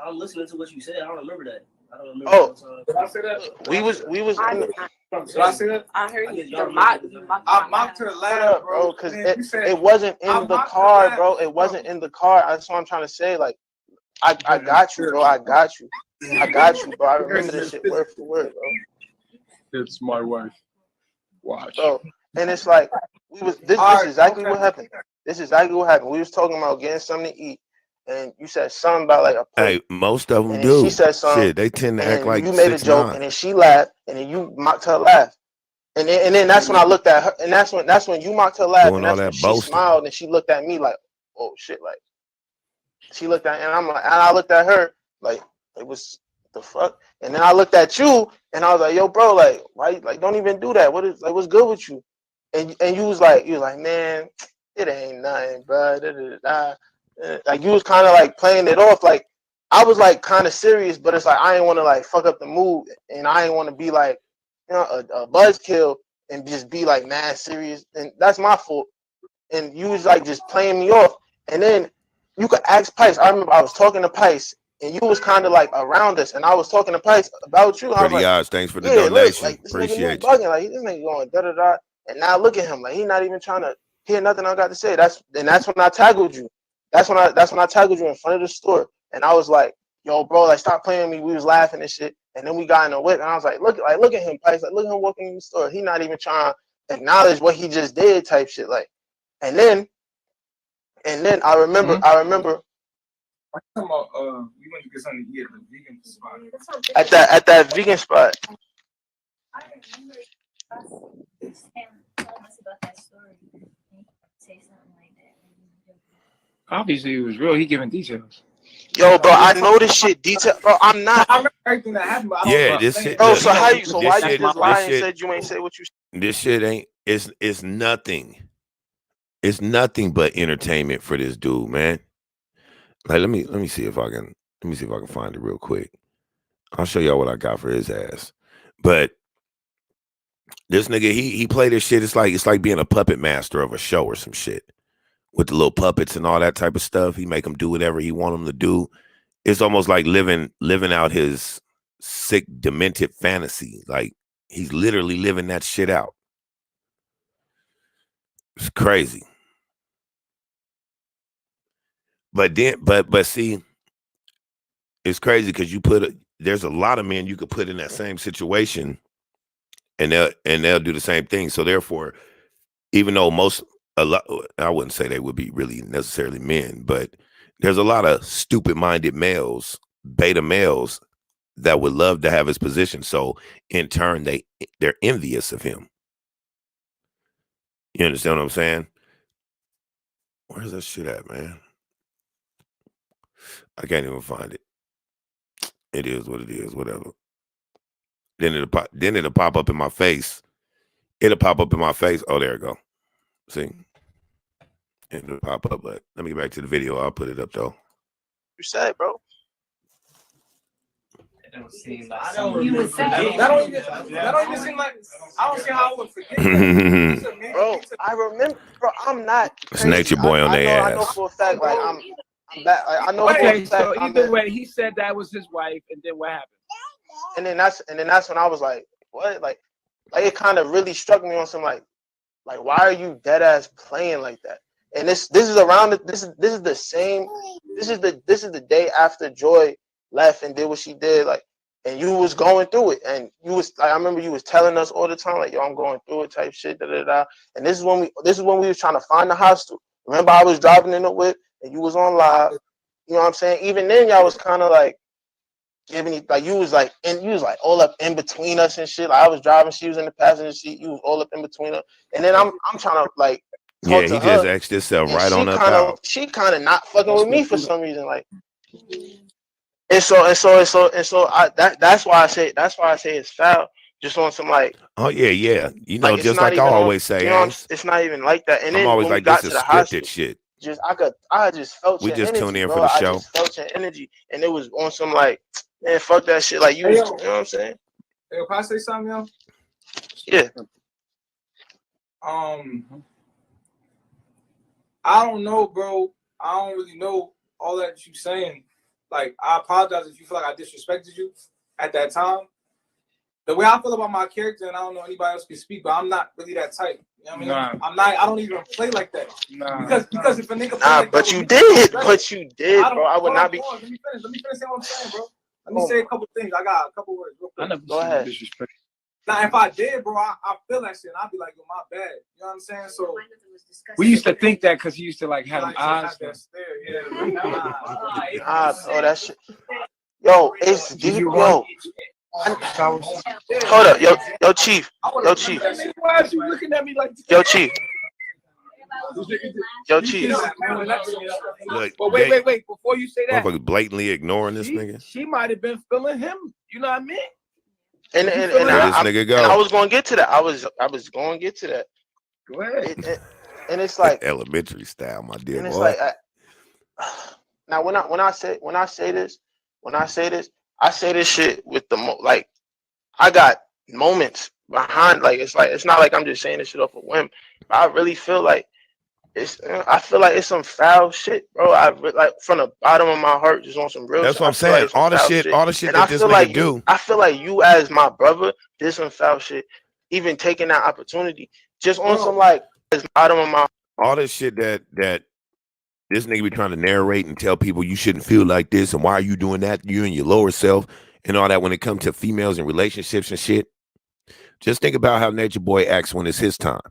I'm listening to what you said. I don't remember that. I don't remember. Oh, Did I say that? we was in the. Did I say that? I heard you. I mocked her laugh, bro, because it wasn't in the car, bro. It wasn't in the car. That's what I'm trying to say. Like, I got you, bro. I got you, bro. I remember this shit word for word, bro. It's my wife. Watch. Bro, and it's like this is exactly what happened. This is exactly what happened. We was talking about getting something to eat, and you said something about like a plate. Hey, most of them and do. She said something. Shit, they tend to act like you made a joke, 6'9". and then she laughed, and then you mocked her laugh. And then that's when I looked at her, and that's when you mocked her laugh, Doing and that's all when that she boasting. smiled, and she looked at me like, oh shit, like she looked at, and I'm like, and I looked at her like it was the fuck, and then I looked at you, and I was like, yo, bro, like why, like don't even do that. What is like, what's good with you? And you was like, man, it ain't nothing, bro. Like you was kind of like playing it off, like I was like kind of serious, but it's like I didn't want to like fuck up the mood, and I didn't want to be like, you know, a buzzkill and just be like mad serious, and that's my fault. And you was like just playing me off, and then you could ask Pice. I remember I was talking to Pice, and you was kind of like around us, and I was talking to Pice about you. I was Pretty like, odds. Thanks for the yeah, look, donation. like this nigga Appreciate you. bugging, like this nigga going da da da, and now look at him, like he not even trying to hear nothing I got to say. That's when I tackled you. That's when I tackled you in front of the store, and I was like, yo, bro, like stop playing with me. We was laughing and shit. And then we got in a whip, and I was like, look at him, Pice. Like, look at him walking in the store. He not even trying to acknowledge what he just did, type shit. Like, and then I remember. I'm talking about you went to get something to eat at the vegan spot. At that vegan spot. I remember us telling us about that story. Say something like that. Obviously, it was real. He giving details. Yo, bro, I know this shit detail, bro. I'm not. I remember everything that happened. But Yeah, this shit. Bro, Look, so how you? So why shit, you just lie and shit, said you ain't say what you said? This shit ain't. It's nothing. It's nothing but entertainment for this dude, man. Like, let me see if I can. Let me see if I can find it real quick. I'll show y'all what I got for his ass. But this nigga, he played this shit. It's like being a puppet master of a show or some shit with the little puppets and all that type of stuff. He make them do whatever he want them to do. It's almost like living out his sick, demented fantasy. Like he's literally living that shit out. It's crazy. But see, it's crazy because there's a lot of men you could put in that same situation, and they'll do the same thing. So therefore, even though I wouldn't say they would be really necessarily men, but there's a lot of stupid-minded males, beta males, that would love to have his position. So in turn, they're envious of him. You understand what I'm saying? Where's that shit at, man? I can't even find it. It is what it is, whatever. Then it'll pop up in my face. It'll pop up in my face. Oh, there it go. See? It'll pop up, but let me get back to the video. I'll put it up though. You said, bro. It don't seem like I don't You would say. That don't even seem like I don't see how I would forget. Bro, I remember. Bro, I'm not. It's Crazy. Nature Boy on their I know ass. for a fact, like I'm back. I know for a Okay, fact. so either way, he said that was his wife, and then what happened? And then that's when I was like, what? Like it kind of really struck me on some like why are you dead ass playing like that? And this is around this is the same. This is the day after Joy left and did what she did, like, and you was going through it, and you was like, I remember you was telling us all the time, like, yo, I'm going through it, type shit, da da da. And this is when we was trying to find the hostel. Remember, I was driving in the whip, and you was on live. You know what I'm saying? Even then, y'all was kind of like giving it, like you was like all up in between us and shit. Like, I was driving, she was in the passenger seat, you was all up in between us, and then I'm trying to like. Yeah, he just asked himself right on up out. She kind of not fucking with me for some reason, like. That's why I say it's foul. Just on some like Oh yeah. like it's Just not like I even on. always say, You know, Ace, it's not even like that. And I'm then always when we like, this got to is the scripted hospital, shit. I just felt We your just tune energy, in for bro. the I show. just felt your energy, and it was on some like, man, fuck that shit. Like you, Hey, you yo. know what I'm saying? Hey, if I say something, yo, Yeah. I don't know, bro. I don't really know all that you saying. Like, I apologize if you feel like I disrespected you at that time. The way I feel about my character, and I don't know anybody else can speak, but I'm not really that type. You know what I mean? Nah. I'm not. I don't even play like that. Nah. Because if a nigga play Nah, like but that you with me, did, bro. I would not be. Let me finish saying what I'm saying, bro. Let me say a couple things. I got a couple words real I quick. never Go seen ahead. disrespect. Now, if I did, bro, I feel that shit, and I'd be like, yo, my bad. You know what I'm saying? So We used to think that because he used to like have like, eyes. have that stare, yeah. Bro, that shit. Yo, it's Did deep, you yo. Hold up, yo, Chief. Yo, Chief. Why is you looking at me like that? Yo, Chief. Yo, Chief. Look, But wait. Before you say that, motherfuckers blatantly ignoring this nigga. she might have been feeling him. You know what I mean? And Let this nigga go. and I was going to get to that. I was going to get to that. Go ahead. And it's like elementary style, my dear and it's boy. like now when I say this, I say this shit with the like I got moments behind. Like it's not like I'm just saying this shit off a whim. But I really feel like it's some foul shit, bro. Like from the bottom of my heart, just on some real That's shit. what I'm saying. All the shit And that this nigga do. I feel like you as my brother did some foul shit, even taking that opportunity, just on some like as bottom of my all this shit that this nigga be trying to narrate and tell people you shouldn't feel like this and why are you doing that? You and your lower self and all that when it comes to females and relationships and shit. Just think about how Nature Boy acts when it's his time.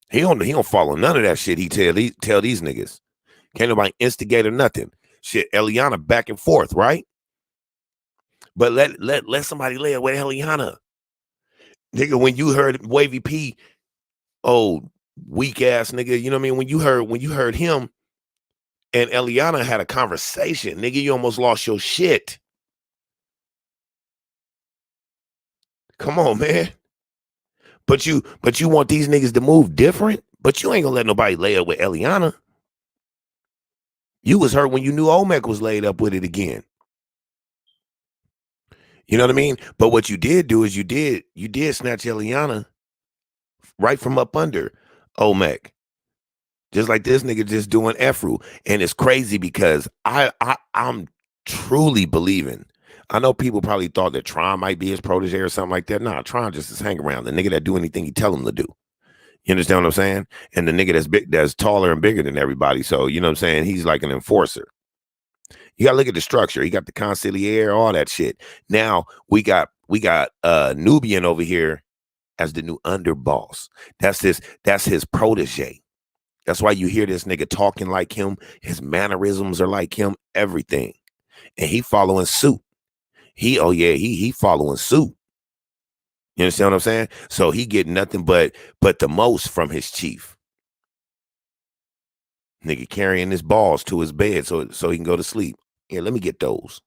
He don't follow none of that shit he tell these niggas. Can't nobody instigate or nothing. Shit, Eliana back and forth, right? But let somebody lay it with Eliana. Nigga, when you heard Wavy P, oh, weak ass nigga, you know what I mean? When you heard him and Eliana had a conversation, nigga, you almost lost your shit. Come on, man. But you want these niggas to move different, but you ain't gonna let nobody lay up with Eliana. You was hurt when you knew Olmec was laid up with it again. You know what I mean? But what you did do is you did snatch Eliana right from up under Olmec. Just like this nigga just doing Efru. And it's crazy because I'm truly believing. I know people probably thought that Tron might be his protege or something like that. Nah, Tron just is hang around. The nigga that do anything he tell him to do. You understand what I'm saying? And the nigga that's big, that's taller and bigger than everybody. So, you know what I'm saying? He's like an enforcer. You gotta look at the structure. He got the conciliere, all that shit. Now we got Nubian over here as the new underboss. That's his protege. That's why you hear this nigga talking like him. His mannerisms are like him, everything. And he following suit. He following suit. You understand what I'm saying? So he get nothing but the most from his chief. Nigga carrying his balls to his bed so he can go to sleep. Here, let me get those.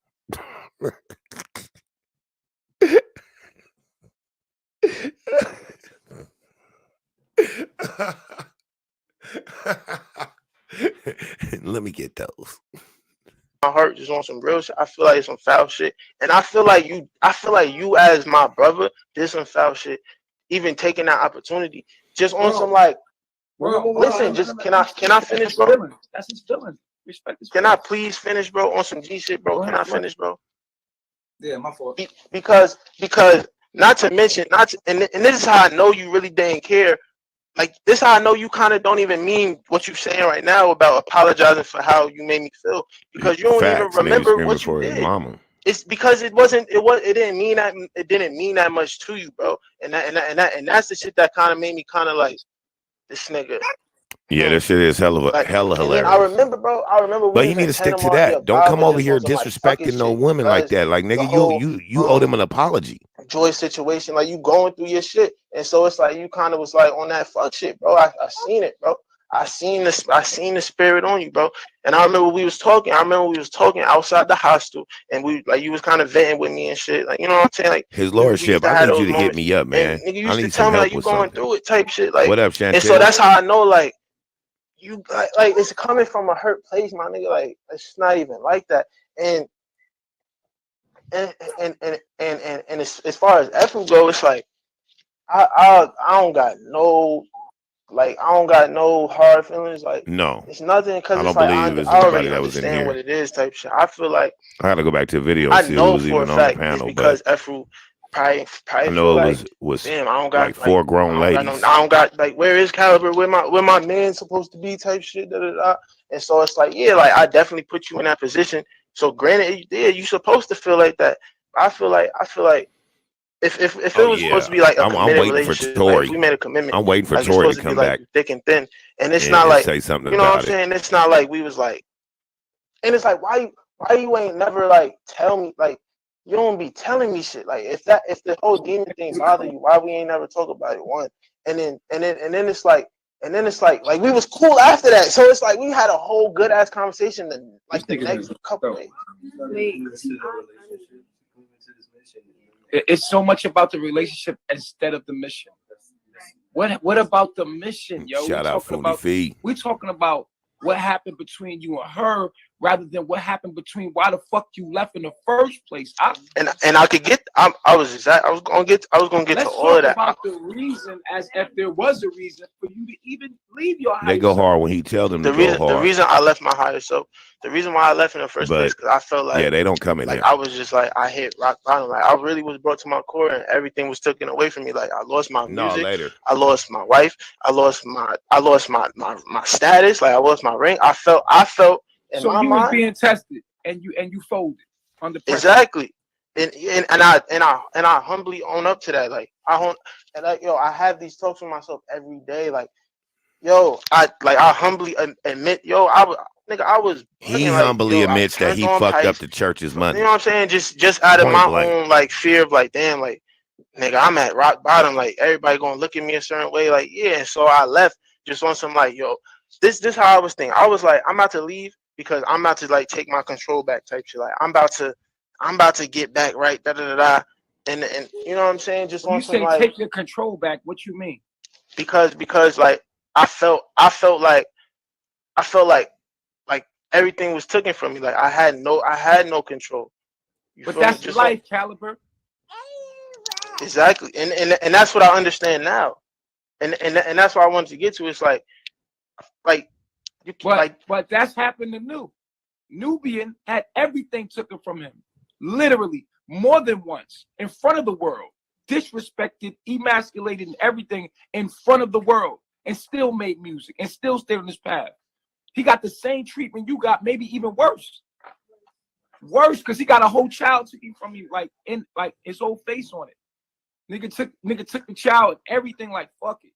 Let me get those. my heart, just on some real shit. I feel like it's some foul shit, and I feel like you as my brother did some foul shit, even taking that opportunity, just on some like. Listen, just can I finish, bro? That's his feeling. Respect his Can I please finish, bro? On some G shit, bro. Can I finish, bro? Yeah, my fault. Because not to mention and this is how I know you really didn't care. Like this, is how I know you kind of don't even mean what you're saying right now about apologizing for how you made me feel, because you don't even remember what you did. Mama. It's because it didn't mean that much to you, bro. And that's the shit that kind of made me kind of like this nigga. Yeah, that shit is hella hilarious. I remember, bro. But he need to stick to that. Don't come over here disrespecting no women like that. Like nigga, you owe them an apology. Joy situation, like you going through your shit, and so it's like you kind of was like on that fuck shit, bro. I seen it, bro. I seen the spirit on you, bro. And I remember we was talking outside the hostel, and you was kind of venting with me and shit. Like, you know what I'm saying? Like, his we lordship, used to I have need you those to hit moments. me up, man. And nigga I used to need tell some me help like you with going something. through it type shit. Like, what up, and so Chantel? that's how I know like you like it's coming from a hurt place, my nigga. Like, it's not even like that. And as far as F go, it's like I don't got no hard feelings. Like, No, it's nothing, because I it's don't like believe it's I anybody already that was in understand what here. it is type shit. I feel like I got to go back to the video, I see who know was for a even on the fact it's panel, but because Efru probably I know feel it like, was damn, I don't like got 4 grown ladies. I don't got like, where is Caliber? Where my man supposed to be type shit. Da, da, da. And so it's like, yeah, like I definitely put you in that position. So granted, yeah, you supposed to feel like that. I feel like if it Oh was supposed yeah, to be like a I'm committed waiting for relationship, like if we Tori. made a commitment, I'm waiting for like it's Tori to supposed to be come like back thick and thin, and it's not and like, say something you know what I'm about it. saying? It's not like we was like, and it's like, why you ain't never like tell me, like, you don't be telling me shit. Like, if the whole demon thing bother you, why we ain't never talk about it one? And then it's like, like we was cool after that. So it's like we had a whole good ass conversation then like the next couple days. It's so much about the relationship instead of the mission. What about the mission, yo? Shout out Foodie Fee. We talking about what happened between you and her, rather than what happened between why the fuck you left in the first place. And I could get, I was gonna get to all of that. Let's talk about the reason, as if there was a reason for you to even leave your higher They go self. hard when he tell them to go hard. The reason I left my higher self, the reason why I left in the first place, because I felt like, yeah, they don't come in like here. I was just like, I hit rock bottom. Like, I really was brought to my core, and everything was taken away from me. Like, I lost my music, later. I lost my wife, I lost my status, like I lost my ring. I felt in my you mind was being tested, and you folded under pressure. exactly. And I humbly own up to that. Like, I have these talks with myself every day. Like, yo, I humbly admit, yo, I was He like, humbly yo, I admits that turned he on fucked up pipes. the church's You money. know what I'm saying? Just out of Point my blank. own like fear of like, damn, like, nigga, I'm at rock bottom. Like, everybody gonna look at me a certain way. Like, yeah. And so I left just on some like, yo, this how I was thinking. I was like, I'm about to leave because I'm about to like take my control back type shit. Like, I'm about to get back right. Da da da da. And you know what I'm saying? Just When on you some say like, take your control back, what you mean? because like I felt like everything was taken from me. Like, I had no control. You But feel me? that's Just life, Caliber. exactly. And that's what I understand now. And that's what I wanted to get to. It's like you But that's happened to New. Nubian had everything taken from him, literally more than once, in front of the world, disrespected, emasculated, and everything in front of the world, and still made music and still stayed on his path. He got the same treatment you got, maybe even worse. Worse, because he got a whole child taken from you, like his whole face on it. Nigga took the child and everything, like fuck it.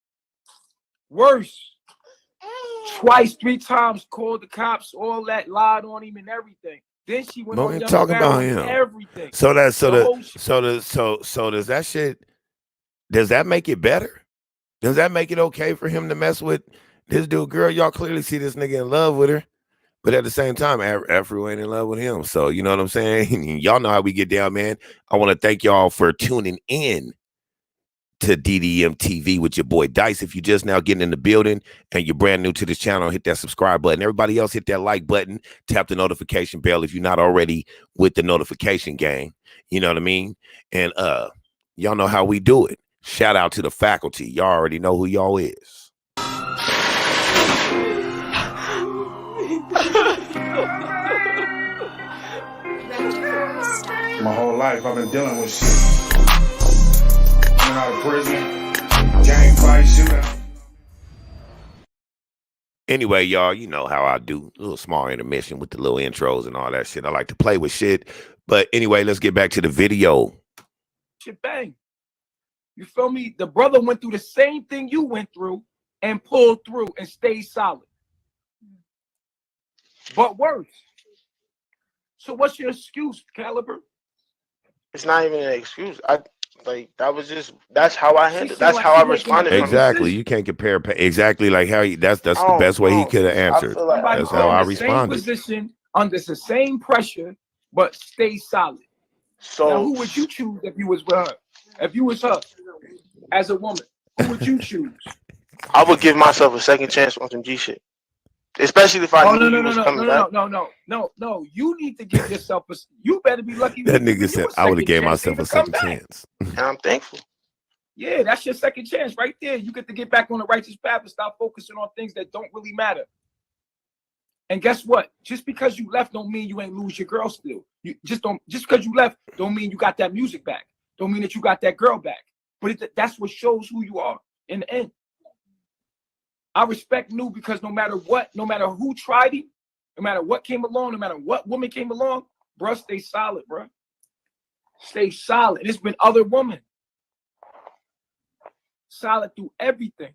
Worse. Twice, 3 times, called the cops, all that, lied on him and everything. Then she went on Young talk about Pharaoh, him. everything. So does that shit? Does that make it better? Does that make it okay for him to mess with this dude? Girl, y'all clearly see this nigga in love with her, but at the same time, Afro ain't in love with him. So you know what I'm saying? Y'all know how we get down, man. I want to thank y'all for tuning in to DDM TV with your boy Dice. If you're just now getting in the building and you're brand new to this channel, hit that subscribe button. Everybody else, hit that like button, tap the notification bell if you're not already with the notification gang. You know what I mean? And y'all know how we do it. Shout out to the faculty. Y'all already know who y'all is. My whole life I've been dealing with shit. Coming out of prison, gang fight, shooting. Anyway, y'all, you know how I do. A little small intermission with the little intros and all that shit. I like to play with shit. But anyway, let's get back to the video. Shit bang. You feel me? The brother went through the same thing you went through and pulled through and stayed solid. But worse. So what's your excuse, Caliber? it's not even an excuse. Like that's how I handled. seemed That's like how she I making a responded big from it. Exactly. decision. You can't compare exactly like how that's I the best way he could have I answered. feel like Somebody That's put how in I the same responded. position under the same pressure, but stay solid. Now, so. who would you choose if you was with her? If you was her as a woman, who would you choose? I would give myself a second chance on some G shit, especially if I Oh knew no you was coming back. no! You need to give yourself a. You better be lucky That we nigga giving said you a I would have second gave chance to myself even a come second back. chance. And I'm thankful. Yeah, that's your second chance right there. You get to get back on the righteous path and stop focusing on things that don't really matter. And guess what? Just because you left don't mean you ain't lose your girl still. You just because you left don't mean you got that music back. Don't mean that you got that girl back. But that's what shows who you are in the end. I respect Nu because no matter what, no matter who tried him, no matter what came along, no matter what woman came along, bruh, stay solid, bruh. Stay solid. And it's been other women. Solid through everything.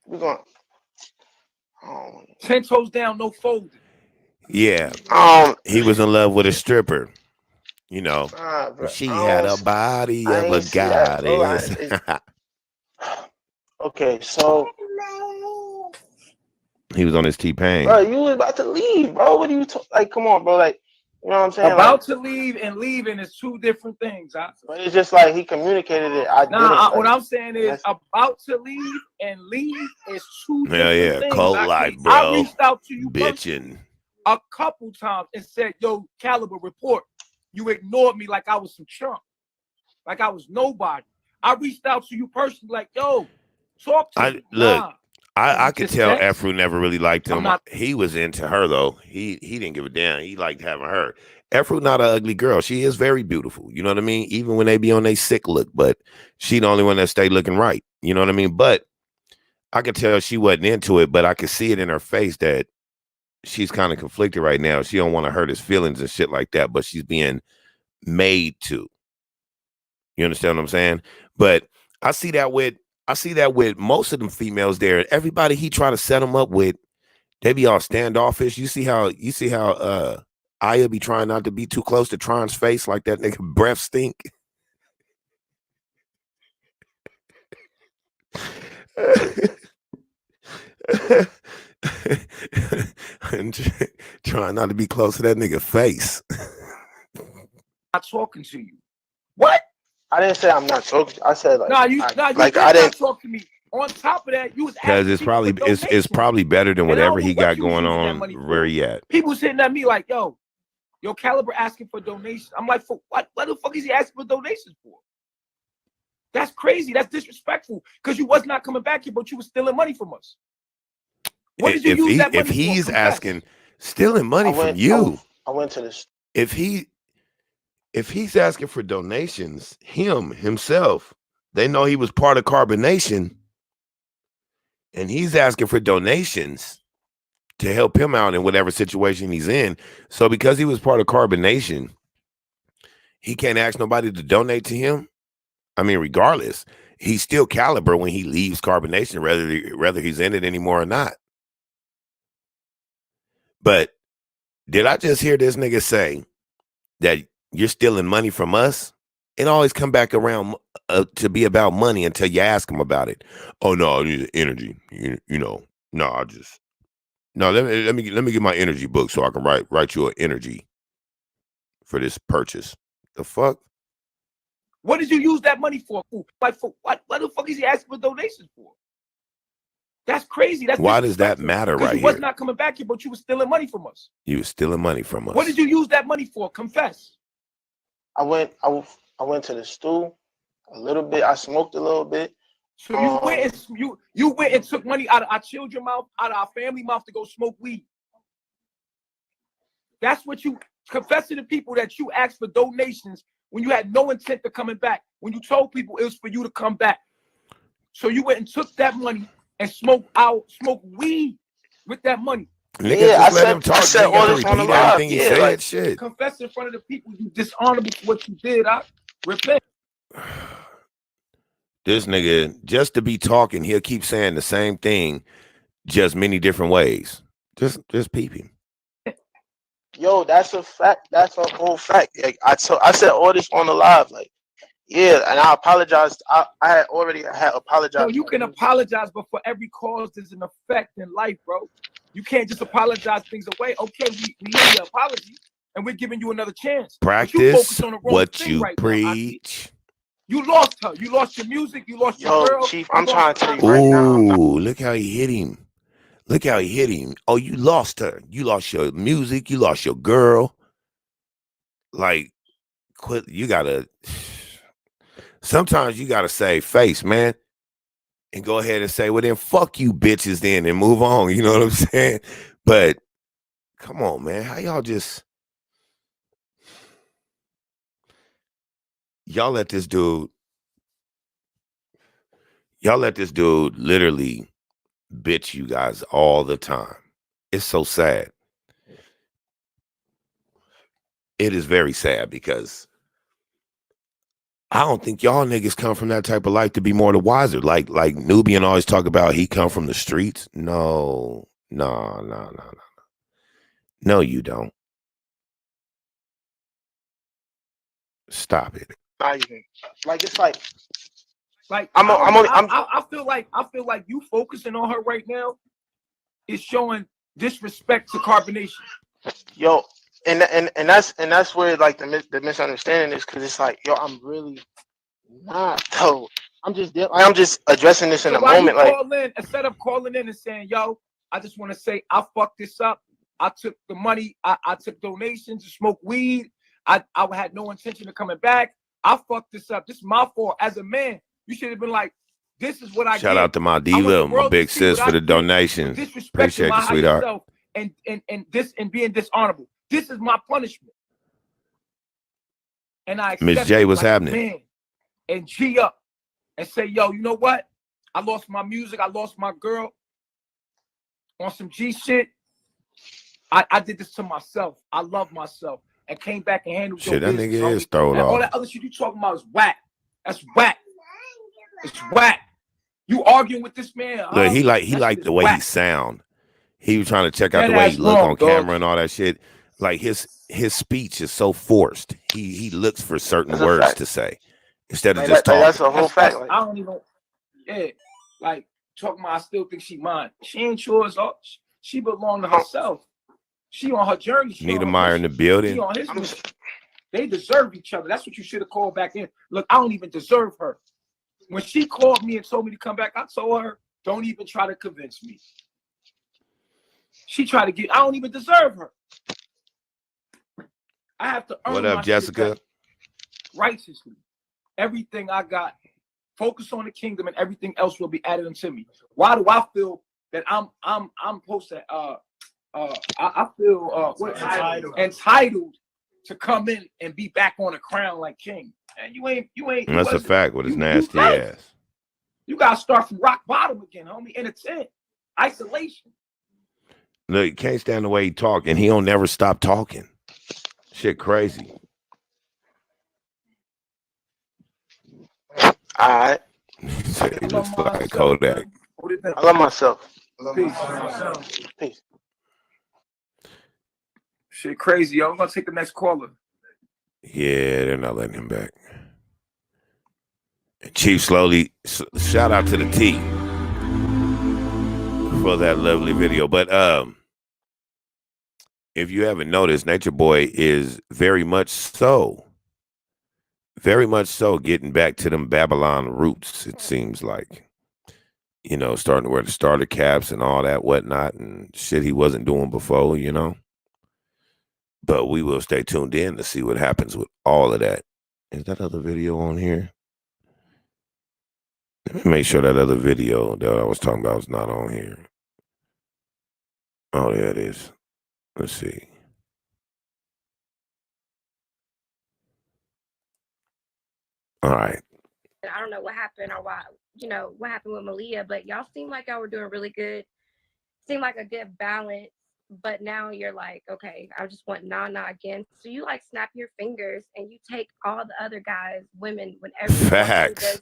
We're going. 10 toes down, no folding. Yeah. He was in love with a stripper. You know, bro, she had a body of a goddess. Okay, so He was on his T-Pain. bro, you was about to leave, bro. What are you like? Come on, bro. Like, you know what I'm saying? About to leave and leaving is two different things. But it's just like he communicated it. What I'm saying is about to leave and leave is two different things. Cold life, bro. I reached out to you bitching a couple times and said, "Yo, Caliber, report." You ignored me like I was some chump, like I was nobody. I reached out to you personally, like, "Yo, talk to me." Look, I could tell text? Efru never really liked him. He was into her though. He didn't give a damn. He liked having her. Efru not an ugly girl. She is very beautiful. You know what I mean? Even when they be on their sick look, but she the only one that stay looking right. You know what I mean? But I could tell she wasn't into it, but I could see it in her face that she's kind of conflicted right now. She don't want to hurt his feelings and shit like that, but she's being made to. You understand what I'm saying? But I see that with most of them females there. Everybody he try to set them up with, they be all standoffish. You see how Aya be trying not to be too close to Tron's face, like that nigga breath stink. And trying not to be close to that nigga face. Not talking to you. What? I didn't say I'm not talking. I said like, you I did didn't not talk to me. On top of that, you was because it's probably better than whatever he got going on where he at. People sitting at me like, yo, Caliber asking for donations. I'm like, for what? What the fuck is he asking for donations for? That's crazy. That's disrespectful. Because you was not coming back here, but you was stealing money from us. What did you use that money for? If he's asking, stealing money from you, I went to this. If he's asking for donations, himself, they know he was part of Carbonation, and he's asking for donations to help him out in whatever situation he's in. So because he was part of Carbonation, he can't ask nobody to donate to him. I mean, regardless, he's still Caliber when he leaves Carbonation, whether he's in it anymore or not. But did I just hear this nigga say that you're stealing money from us? It always come back around to be about money until you ask him about it. Oh no, I need energy. Let me get my energy book so I can write you an energy for this purchase. The fuck? What did you use that money for? Like for what? What the fuck is he asking for donations for? That's crazy. Why does that matter right here? Because you was not coming back here, but you was stealing money from us. You was stealing money from us. What did you use that money for? Confess. I went to the stool a little bit. I smoked a little bit. So you went and took money out of our children's mouth, out of our family mouth to go smoke weed. That's what you confess to the people, that you asked for donations when you had no intent of coming back. When you told people it was for you to come back. So you went and took that money and smoked weed with that money. Nigga, just let him talk. I said all this on the live. He said, like, shit. Confess in front of the people you dishonorable for what you did. I repent. This nigga, just to be talking, he'll keep saying the same thing, just many different ways. Just peep him. Yo, that's a fact. That's a whole fact. Like I said all this on the live. Like, yeah, and I apologized. I had already had No, apologized. you can apologize, but for every cause, there's an effect in life, bro. You can't just apologize things away. Okay, we hear your apology, and we're giving you another chance. But you Practice focus on the wrong what thing you right now, Aki. preach. You lost her. You lost your music. You lost your Yo, girl. Chief, You I'm trying lost to tell her. you right now. Ooh, look how he hit him. Look how he hit him. Oh, you lost her. You lost your music. You lost your girl. Like, quit. You gotta. Sometimes you gotta say face, man, and go ahead and say, well, then fuck you bitches then and move on. You know what I'm saying? But come on, man. How y'all just y'all let this dude literally bitch you guys all the time. It's so sad. It is very sad because I don't think y'all niggas come from that type of life to be more the wiser. Like Nubian always talk about he come from the streets. No. No, you don't. Stop it. Not even. Like it's like Like I feel like you focusing on her right now is showing disrespect to carbonation. yo, and that's where like the misunderstanding is, because it's like, yo, I'm really not though. I'm just addressing this in So a why you moment. Like, call in instead of calling in and saying, yo, I just want to say I fucked this up. I took the money, I took donations to smoke weed. I had no intention of coming back. I fucked this up. This is my fault. As a man, you should have been like, this is what I Shout did. out to my diva, my big sis for the donations. Appreciate you, sweetheart. And being dishonorable. This is my punishment. And I Miss accept J, it what's like a happening? man and G up and say, yo, you know what? I lost my music. I lost my girl on some G shit. I did this to myself. I love myself and came back and handled Shit, your that business. nigga is thrown all off. that other shit you talking about is whack. That's whack. It's whack. You arguing with this man? Look, he liked the way whack. he sound. He was trying to check out That the way he ass look wrong, on dog. camera and all that shit. Like his speech is so forced. He looks for certain That's a words fact. to say instead of Like, just talking. that's a whole fact. Like, I don't even. Yeah, like talking about. I still think she mine. She ain't yours. She belong to herself. She on her journey. Niedermeyer in the building. He on his mission. They deserve each other. That's what you should have called back in. Look, I don't even deserve her. When she called me and told me to come back, I told her, don't even try to convince me. She tried to get. I don't even deserve her. I have to earn What up, my Jessica? shit righteously. Everything I got, focus on the kingdom, and everything else will be added unto me. Why do I feel that I'm supposed to I feel entitled to come in and be back on the crown like king? And you ain't. That's a fact with his nasty ass. You gotta start from rock bottom again, homie. In a tent, isolation. Look, you can't stand the way he talk, and he don't never stop talking. Shit, crazy. all right. He looks like Kodak. I love myself. Peace. Shit, crazy, yo. I'm gonna take the next caller. Yeah, they're not letting him back. Chief slowly. Shout out to the T for that lovely video. But if you haven't noticed, Nature Boy is very much so getting back to them Babylon roots. It seems like, you know, starting to wear the starter caps and all that whatnot and shit he wasn't doing before, you know. But we will stay tuned in to see what happens with all of that. Is that other video on here? Let me make sure that other video that I was talking about is not on here. Oh, yeah, it is. Let's see. All right. I don't know what happened or why, what happened with Malia, but y'all seem like y'all were doing really good. Seemed like a good balance, but now you're like, okay, I just want Nana again. So you like snap your fingers and you take all the other guys, women, whenever you want to. Does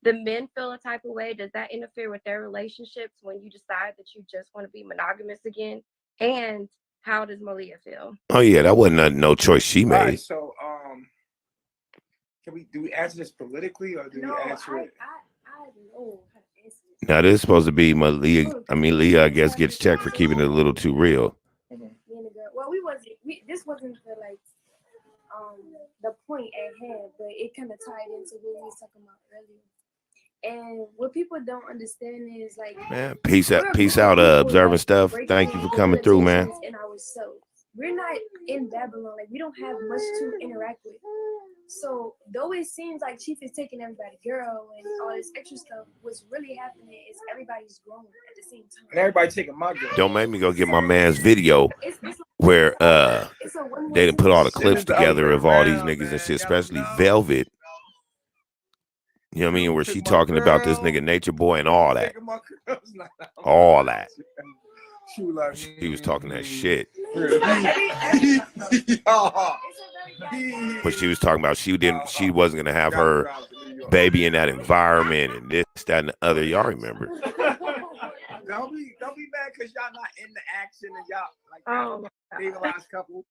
the men feel a type of way? Does that interfere with their relationships when you decide that you just want to be monogamous again? And how does Malia feel? Oh yeah, that wasn't no choice she All made. right, so do we answer this politically or do we answer it? I know how to answer this. Now this is supposed to be Malia. I mean, Leah, I guess, gets checked for keeping it a little too real. Me and the girl. Well, this wasn't the the point at hand, but it kind of tied into what we was talking about earlier. And what people don't understand is like, Man, peace out, observing stuff. Thank you for coming through, man. in ourselves. We're not in Babylon. Like, we don't have much to interact with. So though it seems like Chief is taking everybody girl and all this extra stuff, what's really happening is everybody's growing at the same time. And everybody taking my girl. Don't make me go get my man's video where they didn't put all the clips together of all these niggas and shit, especially Velvet. You know what I mean? Where she talking about this nigga Nature Boy and all that. All that. She was talking that shit. When she was talking about she wasn't gonna have her baby in that environment and this, that, and the other. Y'all remember? Don't be mad because y'all not in the action and y'all like stabilized couple.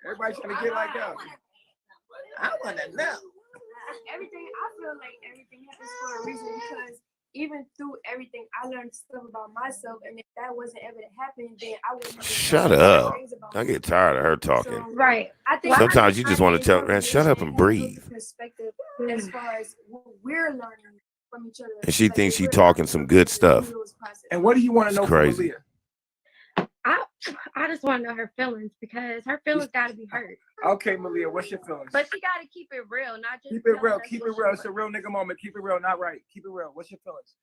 Everybody trying to get like that. I want to know. I feel like everything happens for a reason, because even through everything, I learned stuff about myself, and if that wasn't ever to happen, then I wouldn't. Shut up! I get tired of her talking. So, right. I think sometimes you just want to tell man, shut up and breathe. Perspective as far as what we're learning from each other, and she thinks she's talking some good stuff. And what do you want to know from Malia? I just want to know her feelings, because her feelings got to be hurt. Okay, Malia, what's your feelings? But she got to keep it real, not just keep it real. Keep it real. It's a real nigga moment. Keep it real, not right. Keep it real. What's your feelings?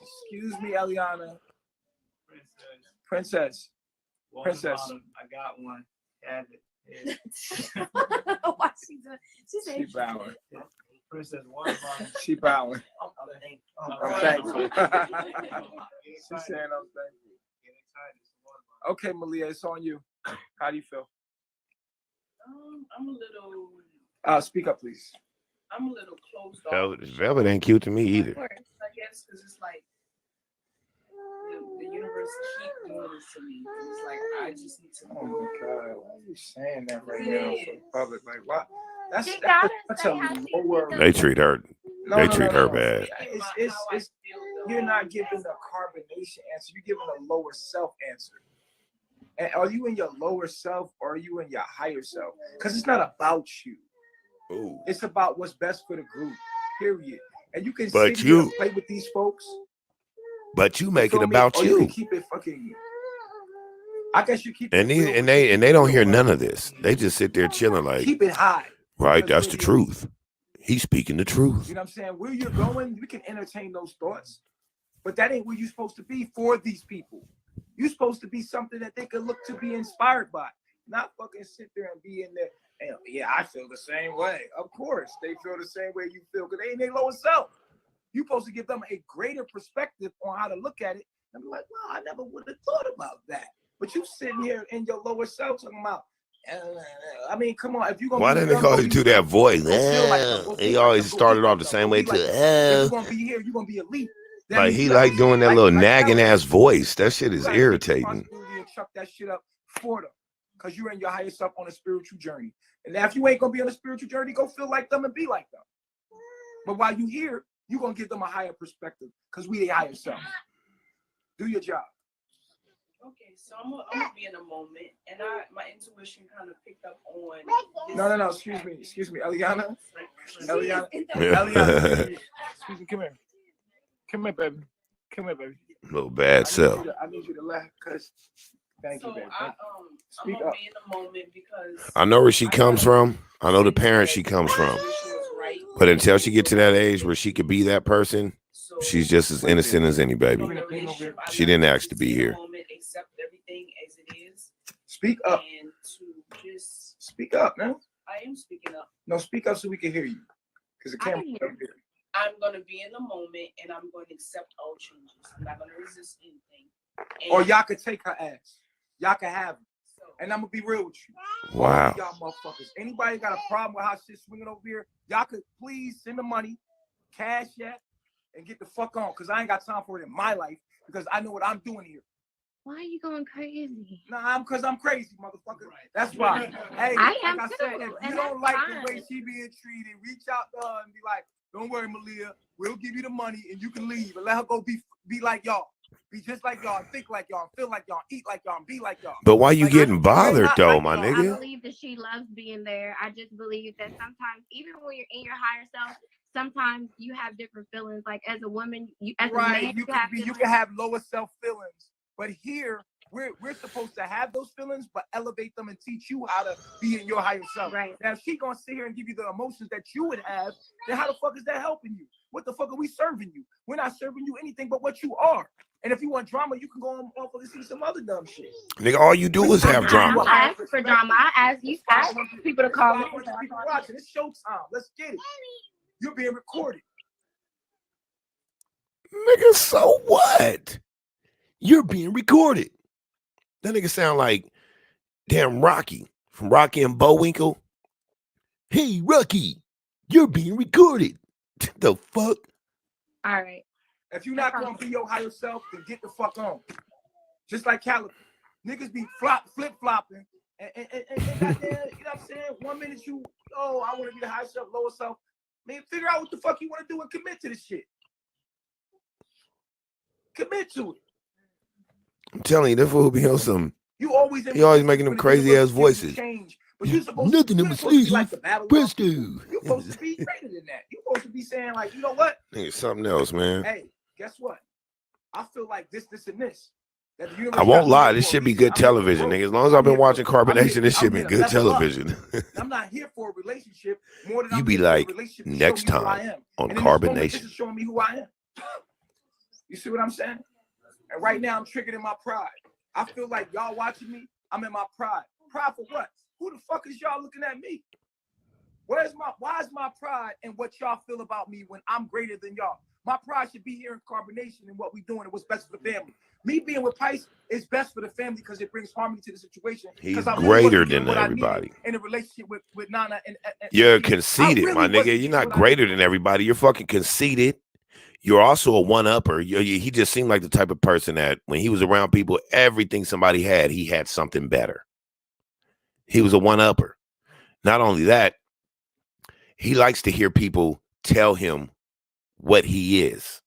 Excuse me, Eliana. Princess. I got one. Have it. Why she doing? She said she bowing. Princess, one. She bowing. I'm thankful. She's saying I'm thankful. Okay, Malia, it's on you. How do you feel? I'm a little. Speak up, please. I'm a little closed off. Velvet ain't cute to me either. I guess because it's like the universe keep doing this to me. It's like I just need to. Oh my God, why are you saying that right now in public? Like what? That's a low word. They treat her. They treat her bad. It's you're not giving a carbonation answer. You're giving a lower self answer. And are you in your lower self or are you in your higher self? Because it's not about you. Ooh. It's about what's best for the group. Period. And you can but sit here and play with these folks. But you make it about you. You can keep it fucking. I guess you keep it. And they don't hear none of this. They just sit there chilling like. Keep it high. Right, that's the truth. He's speaking the truth. You know what I'm saying? Where you're going, we can entertain those thoughts, but that ain't where you're supposed to be for these people. You're supposed to be something that they could look to be inspired by, not fucking sit there and be in there. And, yeah, I feel the same way. Of course, they feel the same way you feel because they ain't their lower self. You're supposed to give them a greater perspective on how to look at it. And be like, wow, I never would have thought about that. But you sitting here in your lower self talking about, I mean, come on. If you gonna why didn't they always do that voice? He always started off the same way too. You're gonna be here. You're gonna be elite. Like he like doing that little nagging ass voice. That shit is irritating. Chuck that shit up for them, cause you're in your higher self on a spiritual journey. And if you ain't gonna be on a spiritual journey, go feel like them and be like them. But while you here, you gonna give them a higher perspective, cause we a higher self. Do your job. Okay, so I'm gonna be in a moment, and my intuition kind of picked up on. No. Excuse me, Eliana. Eliana. Excuse me. Come here. Come here, baby. Little bad self. I need you to laugh, cause. Thank you, baby. I'm gonna be in a moment because. I know where she comes from. I know the parents she comes from. But until she gets to that age where she could be that person, she's just as innocent as any baby. She didn't ask to be here. Accept everything as it is. Speak up. And to just speak up, man. I am speaking up. No, speak up so we can hear you. Because the camera don't hear. I'm gonna be in the moment and I'm going to accept all changes. I'm not gonna resist anything. Or y'all could take her ass. Y'all can have her. And I'm gonna be real with you. Wow. Y'all motherfuckers. Anybody got a problem with how shit's swinging over here? Y'all could please send the money, cash that, and get the fuck on. Because I ain't got time for it in my life. Because I know what I'm doing here. Why are you going crazy? Nah, because I'm crazy, motherfucker. That's why. Hey, I am like I too, said, if you and don't that's like fine. the way she being treated, reach out to her and be like, don't worry, Malia, we'll give you the money and you can leave and let her go be like y'all. Be just like y'all, think like y'all, feel like y'all, eat like y'all, be like y'all. But why you Like, getting bothered not though, like my y'all. I nigga? believe that she loves being there. I just believe that sometimes, even when you're in your higher self, sometimes you have different feelings. Like as a woman, as a man, you can have lower self feelings, but here we're supposed to have those feelings, but elevate them and teach you how to be in your higher self. Right. Now, if she gonna sit here and give you the emotions that you would have, then how the fuck is that helping you? What the fuck are we serving you? We're not serving you anything but what you are. And if you want drama, you can go on off and see some other dumb shit. Nigga, all you do is have I'm drama. not asking for drama. I ask people to call me. People watching. It's showtime. Let's get it. You're being recorded. Nigga, so what? You're being recorded. That nigga sound like damn Rocky from Rocky and Bullwinkle. Hey, Rocky, you're being recorded. The fuck? All right. If you're not gonna be your higher self, then get the fuck on. Just like Caliber. Niggas be flip-flopping. And goddamn, you know what I'm saying? 1 minute I want to be the higher self, lower self. Man, figure out what the fuck you want to do and commit to this shit. Commit to it. I'm telling you, that fool be on some. You always making them crazy ass voices. Change, but you're supposed Nothing to be like the battle. You're Presto. supposed to be greater than that. You're supposed to be saying like, you know what? Nigga, something else, man. Hey, guess what? I feel like this, and this. I won't lie, this should be good television, nigga. As long as I've been watching Carbonation, this should be good television. I'm not here for a relationship more than you be like, next time on Carbonation. This is showing me who I am. You see what I'm saying? And right now, I'm triggered in my pride. I feel like y'all watching me, I'm in my pride. Pride for what? Who the fuck is y'all looking at me? Why is my pride and what y'all feel about me when I'm greater than y'all? My pride should be here in Carbonation and what we doing and what's best for the family. Me being with Pice is best for the family because it brings harmony to the situation. He's greater than everybody. In a relationship with Nana and you're conceited, my nigga. You're not greater than everybody. You're fucking conceited. You're also a one-upper. He just seemed like the type of person that when he was around people, everything somebody had, he had something better. He was a one-upper. Not only that, he likes to hear people tell him what he is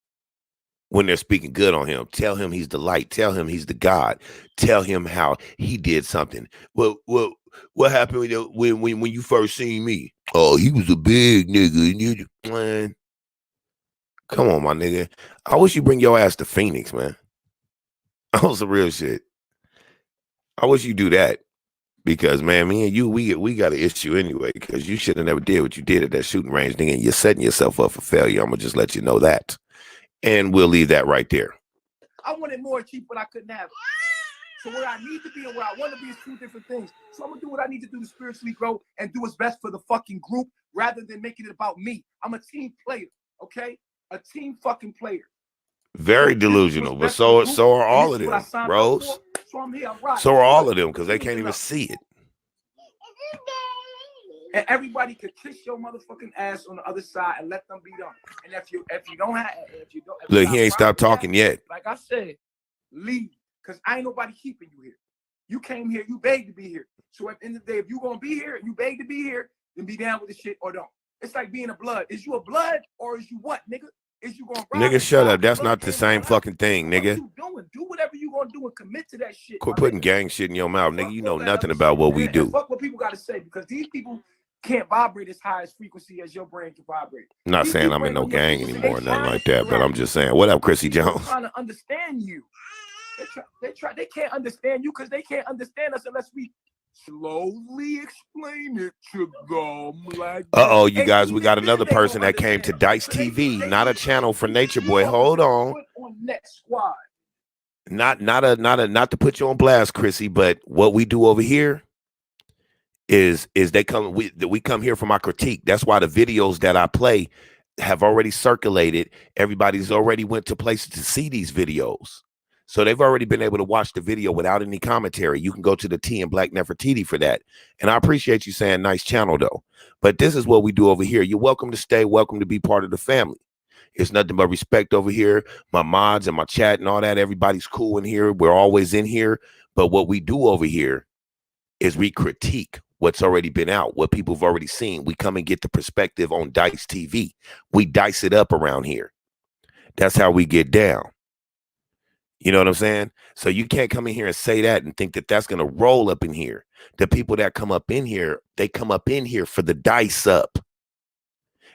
when they're speaking good on him. Tell him he's the light. Tell him he's the God. Tell him how he did something. Well, what happened when you first seen me? Oh, he was a big nigga. Man, come on, my nigga. I wish you bring your ass to Phoenix, man. That was some real shit. I wish you do that. Because, man, me and you, we got an issue anyway, because you should have never did what you did at that shooting range, nigga, and you're setting yourself up for failure. I'm going to just let you know that. And we'll leave that right there. I wanted more cheap, but I couldn't have it. So where I need to be and where I want to be is two different things. So I'm going to do what I need to do to spiritually grow and do what's best for the fucking group rather than making it about me. I'm a team player, okay? A team fucking player. Very delusional, but so are all of them, Rose. So are all of them, because they can't even see it. And everybody could kiss your motherfucking ass on the other side and let them be done. And if you don't look, he ain't stopped talking yet. Like I said, leave, because I ain't nobody keeping you here. You came here, you begged to be here. So at the end of the day, if you gonna be here and you beg to be here, then be down with the shit or don't. It's like being a blood. Is you a blood or is you what, nigga? Is you gonna nigga, shut up. That's not the same fucking thing, nigga. What you doing? Do whatever you gonna do and commit to that shit. Quit putting gang shit in your mouth, nigga. You know nothing about what we do. Fuck what people gotta say, because these people can't vibrate as high as frequency as your brain can vibrate. I'm not saying I'm in no gang anymore, nothing like that, but I'm just saying, what up, Chrissy Jones? Trying to understand you. They can't understand you because they can't understand us unless we slowly explain it to them. Like you guys, we got another person that came to Dice TV, not a channel for Nature Boy. Hold on. Not to put you on blast, Chrissy, but what we do over here is we come here for my critique. That's why the videos that I play have already circulated. Everybody's already went to places to see these videos. So they've already been able to watch the video without any commentary. You can go to the T and Black Nefertiti for that. And I appreciate you saying nice channel, though. But this is what we do over here. You're welcome to stay, welcome to be part of the family. It's nothing but respect over here. My mods and my chat and all that, everybody's cool in here. We're always in here. But what we do over here is we critique what's already been out, what people have already seen. We come and get the perspective on Dice TV. We dice it up around here. That's how we get down. You know what I'm saying? So you can't come in here and say that and think that that's going to roll up in here. The people that come up in here, they come up in here for the dice up.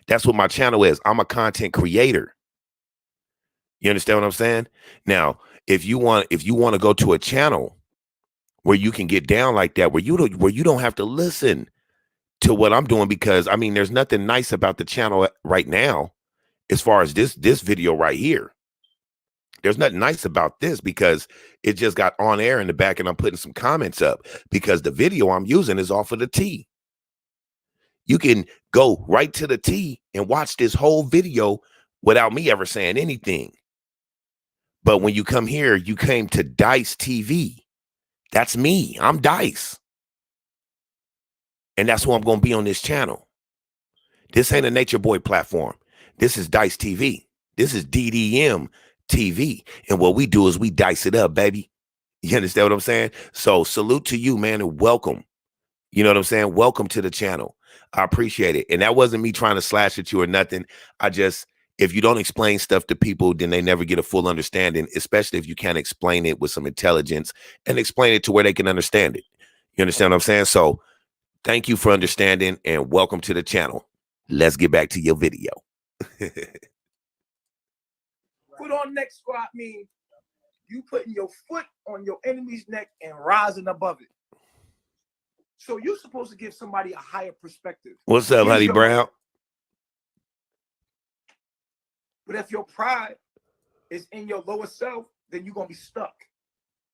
That's what my channel is. I'm a content creator. You understand what I'm saying? Now, if you want to go to a channel where you can get down like that, where you don't have to listen to what I'm doing, because I mean, there's nothing nice about the channel right now as far as this video right here. There's nothing nice about this because it just got on air in the back and I'm putting some comments up because the video I'm using is off of the T. You can go right to the T and watch this whole video without me ever saying anything. But when you come here, you came to Dice TV. That's me. I'm Dice. And that's who I'm going to be on this channel. This ain't a Nature Boy platform. This is Dice TV. This is DDM TV. And what we do is we dice it up, baby. You understand what I'm saying? So salute to you, man, and welcome. You know what I'm saying? Welcome to the channel. I appreciate it. And that wasn't me trying to slash at you or nothing. If you don't explain stuff to people, then they never get a full understanding, especially if you can't explain it with some intelligence and explain it to where they can understand it. You understand what I'm saying? So thank you for understanding and welcome to the channel. Let's get back to your video. Put on neck squat mean you putting your foot on your enemy's neck and rising above it. So you're supposed to give somebody a higher perspective. What's up, Honey Brown? But if your pride is in your lower self, then you're going to be stuck.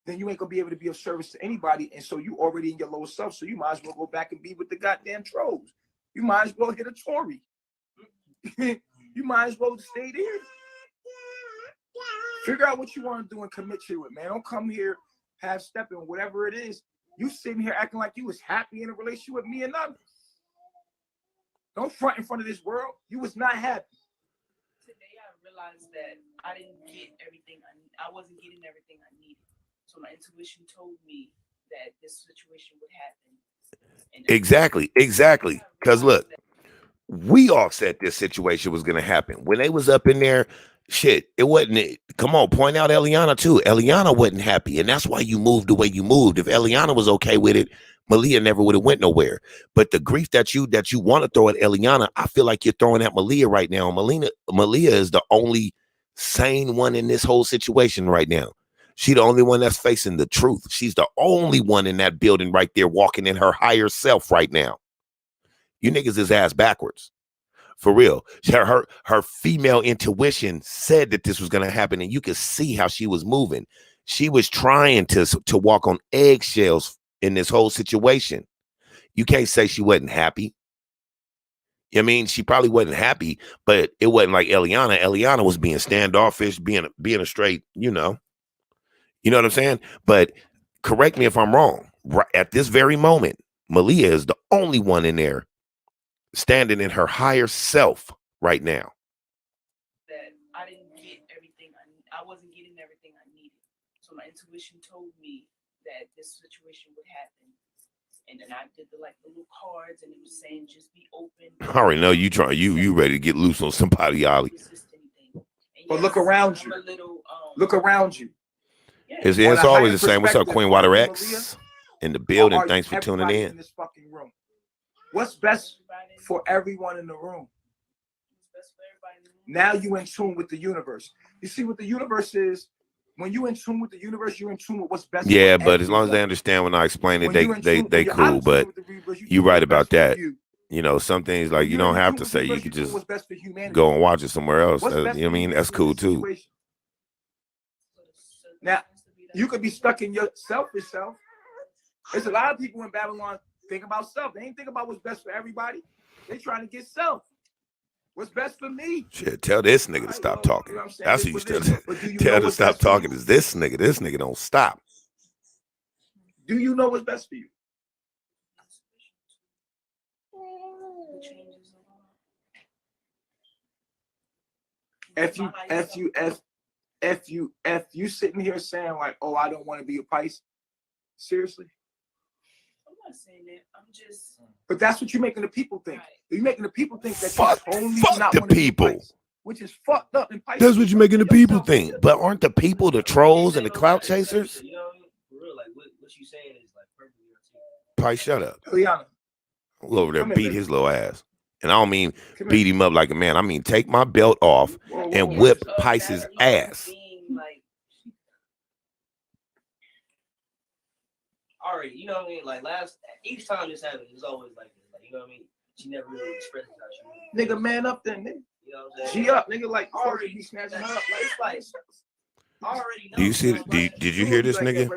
Then you ain't going to be able to be of service to anybody. And so you already in your lower self. So you might as well go back and be with the goddamn trolls. You might as well hit a Tory. You might as well stay there. Figure out what you want to do and commit to it, man. Don't come here half-stepping, whatever it is. You sitting here acting like you was happy in a relationship with me and others. Don't front in front of this world. You was not happy. Today I realized that I didn't get everything. I wasn't getting everything I needed. So my intuition told me that this situation would happen. Exactly. Because look, we all said this situation was going to happen. When they was up in there, shit, it wasn't. Come on, point out Eliana too. Eliana wasn't happy, and that's why you moved the way you moved. If Eliana was okay with it, Malia never would have went nowhere. But the grief that you want to throw at Eliana, I feel like you're throwing at Malia right now. Malia is the only sane one in this whole situation right now. She the only one that's facing the truth. She's the only one in that building right there walking in her higher self right now. You niggas is ass backwards. For real. Her female intuition said that this was going to happen, and you could see how she was moving. She was trying to walk on eggshells in this whole situation. You can't say she wasn't happy. I mean, she probably wasn't happy, but it wasn't like Eliana. Eliana was being standoffish, being a straight, you know what I'm saying? But correct me if I'm wrong. Right at this very moment, Malia is the only one in there standing in her higher self right now. That I didn't get everything I wasn't getting everything I needed. So my intuition told me that this situation would happen. And then I did the little cards, and it was saying just be open. I already know you ready to get loose on somebody, Ollie. But look around you. Look around you. It's always the same. What's up, Queen Water X? In the building. Thanks for tuning in. This fucking room. What's best for everyone in the room? Now you in tune with the universe. You see what the universe is. When you in tune with the universe, you're in tune with what's best. Yeah, but as long as they understand when I explain it, they cool. But you're right about that. You know, some things like you don't have to say. You can just go and watch it somewhere else. You know what I mean? That's cool too. Now, you could be stuck in your selfish self. There's a lot of people in Babylon think about self. They ain't think about what's best for everybody. They trying to get self. What's best for me? Shit, tell this nigga to stop talking. You know that's who you still tell to stop talking. Is this nigga? This nigga don't stop. Do you know what's best for you? if you sitting here saying like, oh, I don't want to be a Pisces, seriously? I'm not saying that. I'm just. But that's what you're making the people think. You're making the people think that Fuck, you only fuck not the want to be people. Pisces, which is fucked up. And Pisces, That's what you're making the people think. But aren't the people the trolls and the clout chasers? You know what I mean? For real, like what you saying is like perfectly articulate. Pice, shut up. Liana, I'll go over there, come here, beat baby. his little ass. And I don't mean Come beat here. him up like a man. I mean take my belt off Whoa, and whoa. whip Pice's ass. Like, already, you know what I mean? Like each time this happens, it's always like this. Like, you know what I mean? She never really expresses how she really. Nigga, man up then, nigga. You know what I'm saying? G up, nigga. Like Already be snatching her up. Like, I already know. Do you see? Did you hear this nigga?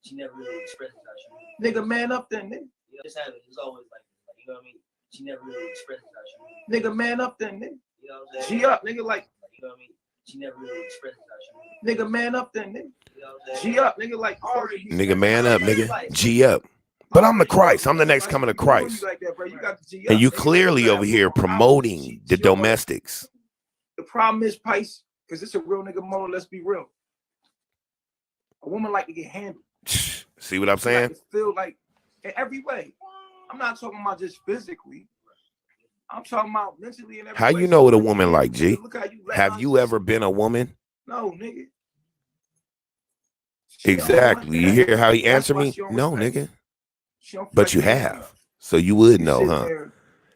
She never really expresses how she really. Nigga, man up then, nigga. You know, this happens. It's always like this. Like, you know what I mean? She never really expresses how she really. Nigga, man up then, nigga. You know what I'm saying? G up, nigga. Like, you know what I mean? She never really expresses how she really. nigga, man up then, nigga. You know what I'm saying? G up, nigga. Like, Nigga, man up, nigga. G up. But I'm the Christ. I'm the next coming of Christ. And you clearly over here promoting the domestics. The problem is, Pice, because it's a real nigga mode. Let's be real. A woman like to get handled. See what I'm saying? Like to feel like in every way. I'm not talking about just physically. I'm talking about mentally and every How way. you know what a woman like, G? Look how you let Have her- you ever been a woman? No, nigga. Exactly. You hear how he answered me? No, nigga. But you have. So you would know, huh?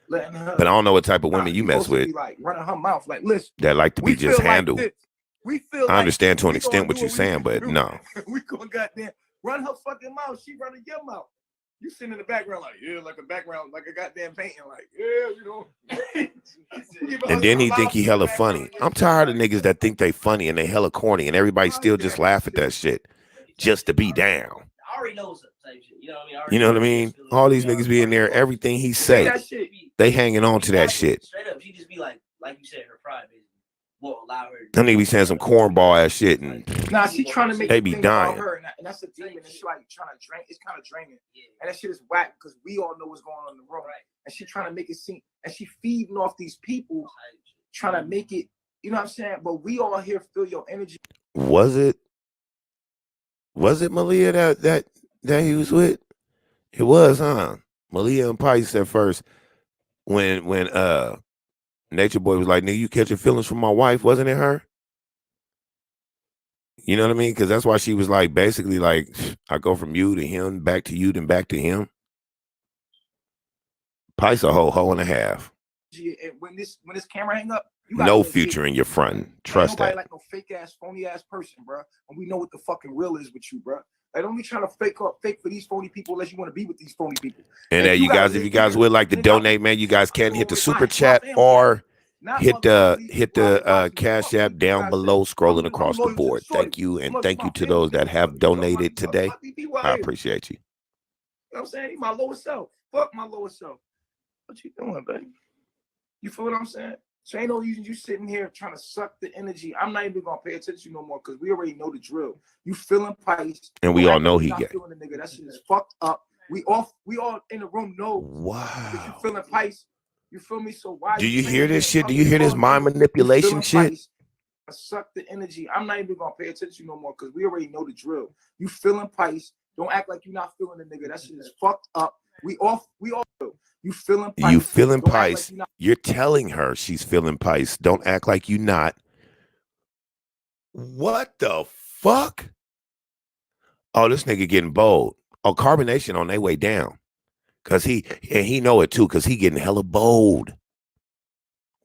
But I don't know what type of women you mess with Like running her mouth. Like, listen, that like to be just handled. We feel I understand to an we extent gonna what do you're saying, but do. no. We gonna goddamn run her fucking mouth. She running your mouth. You sitting in the background like, yeah, like a background, like a goddamn painting, like, yeah, you know. And then he think he hella funny. I'm tired of niggas that think they funny and they hella corny and everybody still just laugh at that shit just to be down. I already know some type shit. You know what I mean? You know what I mean? All these niggas be in there, everything he say, they hanging on to that shit. Straight up, she just be like you said, her pride basically won't allow her. That nigga be saying some cornball ass shit and nah, she trying to make they you be think about dying. her, and that's the demon. It's like trying to drain. It's kind of draining, and that shit is whack because we all know what's going on in the room. And she trying to make it seem, and she feeding off these people, trying to make it. You know what I'm saying? But we all here feel your energy. Was it Malia that he was with? It was, huh? Malia and Pice at first when Nature Boy was like, nigga, you catching feelings from my wife, wasn't it her? You know what I mean? Because that's why she was like, basically like, I go from you to him, back to you, then back to him. Pice a hoe and a half. When this camera hang up, you No future in your front. Trust that. Like no fake ass, phony ass person, bro. And we know what the fucking real is with you, bro. Like, don't be trying to fake for these phony people unless you want to be with these phony people. And you guys, if you guys would like to donate, man, you guys can hit the super chat or hit the Cash App down below, scrolling across the board. Thank you, and thank you to those that have donated today. I appreciate you. You know what I'm saying? He's my lower self. Fuck my lower self. What you doing, baby? You feel what I'm saying? So ain't no reason you sitting here trying to suck the energy. I'm not even gonna pay attention no more because we already know the drill. You feeling Pice, and we all know he get. Feeling the nigga. That shit is fucked up. We all in the room know. Wow. That you feeling Pice. You feel me? So why? Do you hear this shit? Do you hear this mind manipulation shit? Suck the energy. I'm not even gonna pay attention no more because we already know the drill. You feeling Pice? Don't act like you're not feeling the nigga. That shit is fucked up. We all do. You feeling Pice? You feeling Don't Pice? Like you're telling her she's feeling Pice. Don't act like you not. What the fuck? Oh, this nigga getting bold. Oh, Carbonation on their way down. Cause he know it too, cause he getting hella bold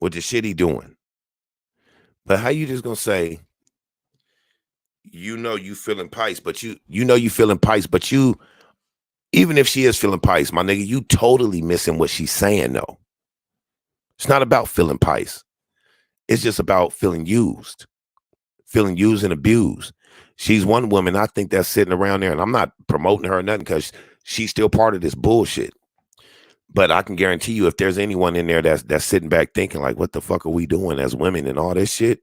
with the shit he doing. But how you just gonna say, you know you feeling Pice, but you know you feeling Pice, but you, even if she is feeling Pice, my nigga, you totally missing what she's saying though. It's not about feeling Pice. It's just about feeling used and abused. She's one woman I think that's sitting around there, and I'm not promoting her or nothing because she's still part of this bullshit. But I can guarantee you, if there's anyone in there that's sitting back thinking like, what the fuck are we doing as women and all this shit?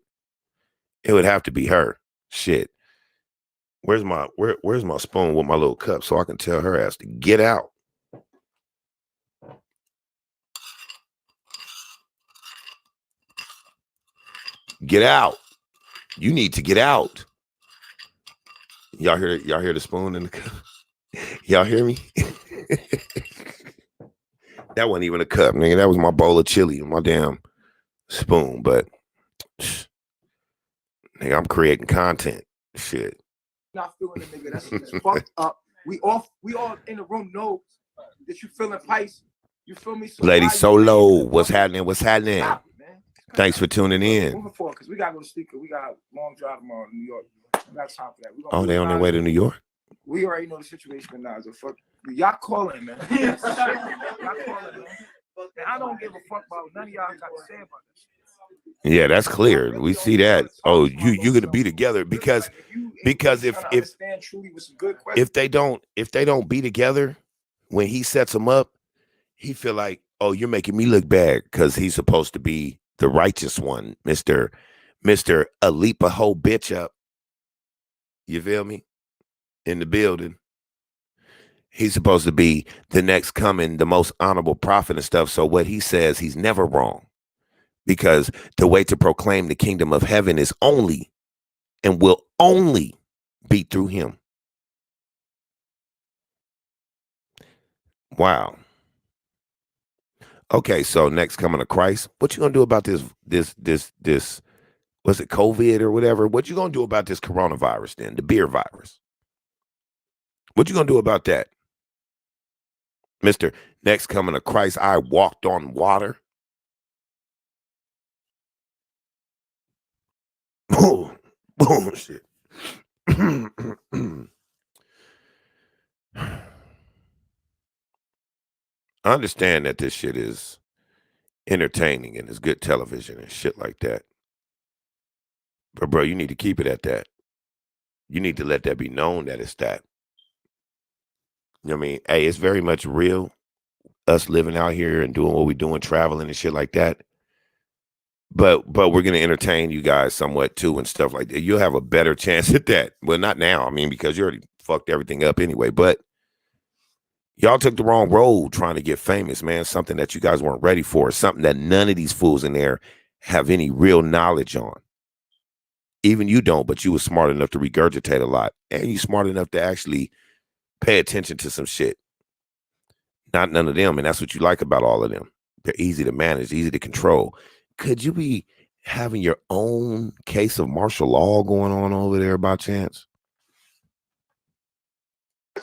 It would have to be her. Shit. Where's my spoon with my little cup so I can tell her ass to get out? Get out. You need to get out. Y'all hear the spoon in the cup? Y'all hear me? That wasn't even a cup, nigga. That was my bowl of chili and my damn spoon. But nigga, I'm creating content. Shit. Not feeling it, nigga. That shit is fucked up. We all in the room know that you feeling Pisces. You feel me? So Lady Solo, what's happening? What's happening? Stop it, man. Thanks for tuning in. Moving forward, because we gotta go to sleep. We got a long drive tomorrow in New York. We got time for that. Oh, they on their way to New York? We already know the situation now. So fuck. Y'all calling, man. Y'all calling, man. And I don't give a fuck about none of y'all got to say about this. Yeah, that's clear. We see that. Oh, you gonna be together because if they don't be together when he sets them up, he feel like, oh, you're making me look bad because he's supposed to be the righteous one, Mr. A leap a whole bitch up. You feel me? In the building. He's supposed to be the next coming, the most honorable prophet and stuff. So what he says, he's never wrong. Because the way to proclaim the kingdom of heaven is only and will only be through him. Wow. Okay, so next coming of Christ. What you gonna do about this, was it COVID or whatever? What you gonna do about this coronavirus then, the beer virus? What you gonna do about that? Mr. Next coming of Christ, I walked on water. Bullshit. I understand that this shit is entertaining and it's good television and shit like that. But bro, you need to keep it at that. You need to let that be known that it's that. You know what I mean? Hey, it's very much real. Us living out here and doing what we're doing, traveling and shit like that. But we're gonna entertain you guys somewhat too and stuff like that. You'll have a better chance at that. Well, not now. I mean, because you already fucked everything up anyway. But y'all took the wrong road trying to get famous, man. Something that you guys weren't ready for. Something that none of these fools in there have any real knowledge on. Even you don't, but you were smart enough to regurgitate a lot. And you smart enough to actually pay attention to some shit. Not none of them. And that's what you like about all of them. They're easy to manage, easy to control. Could you be having your own case of martial law going on over there by chance? I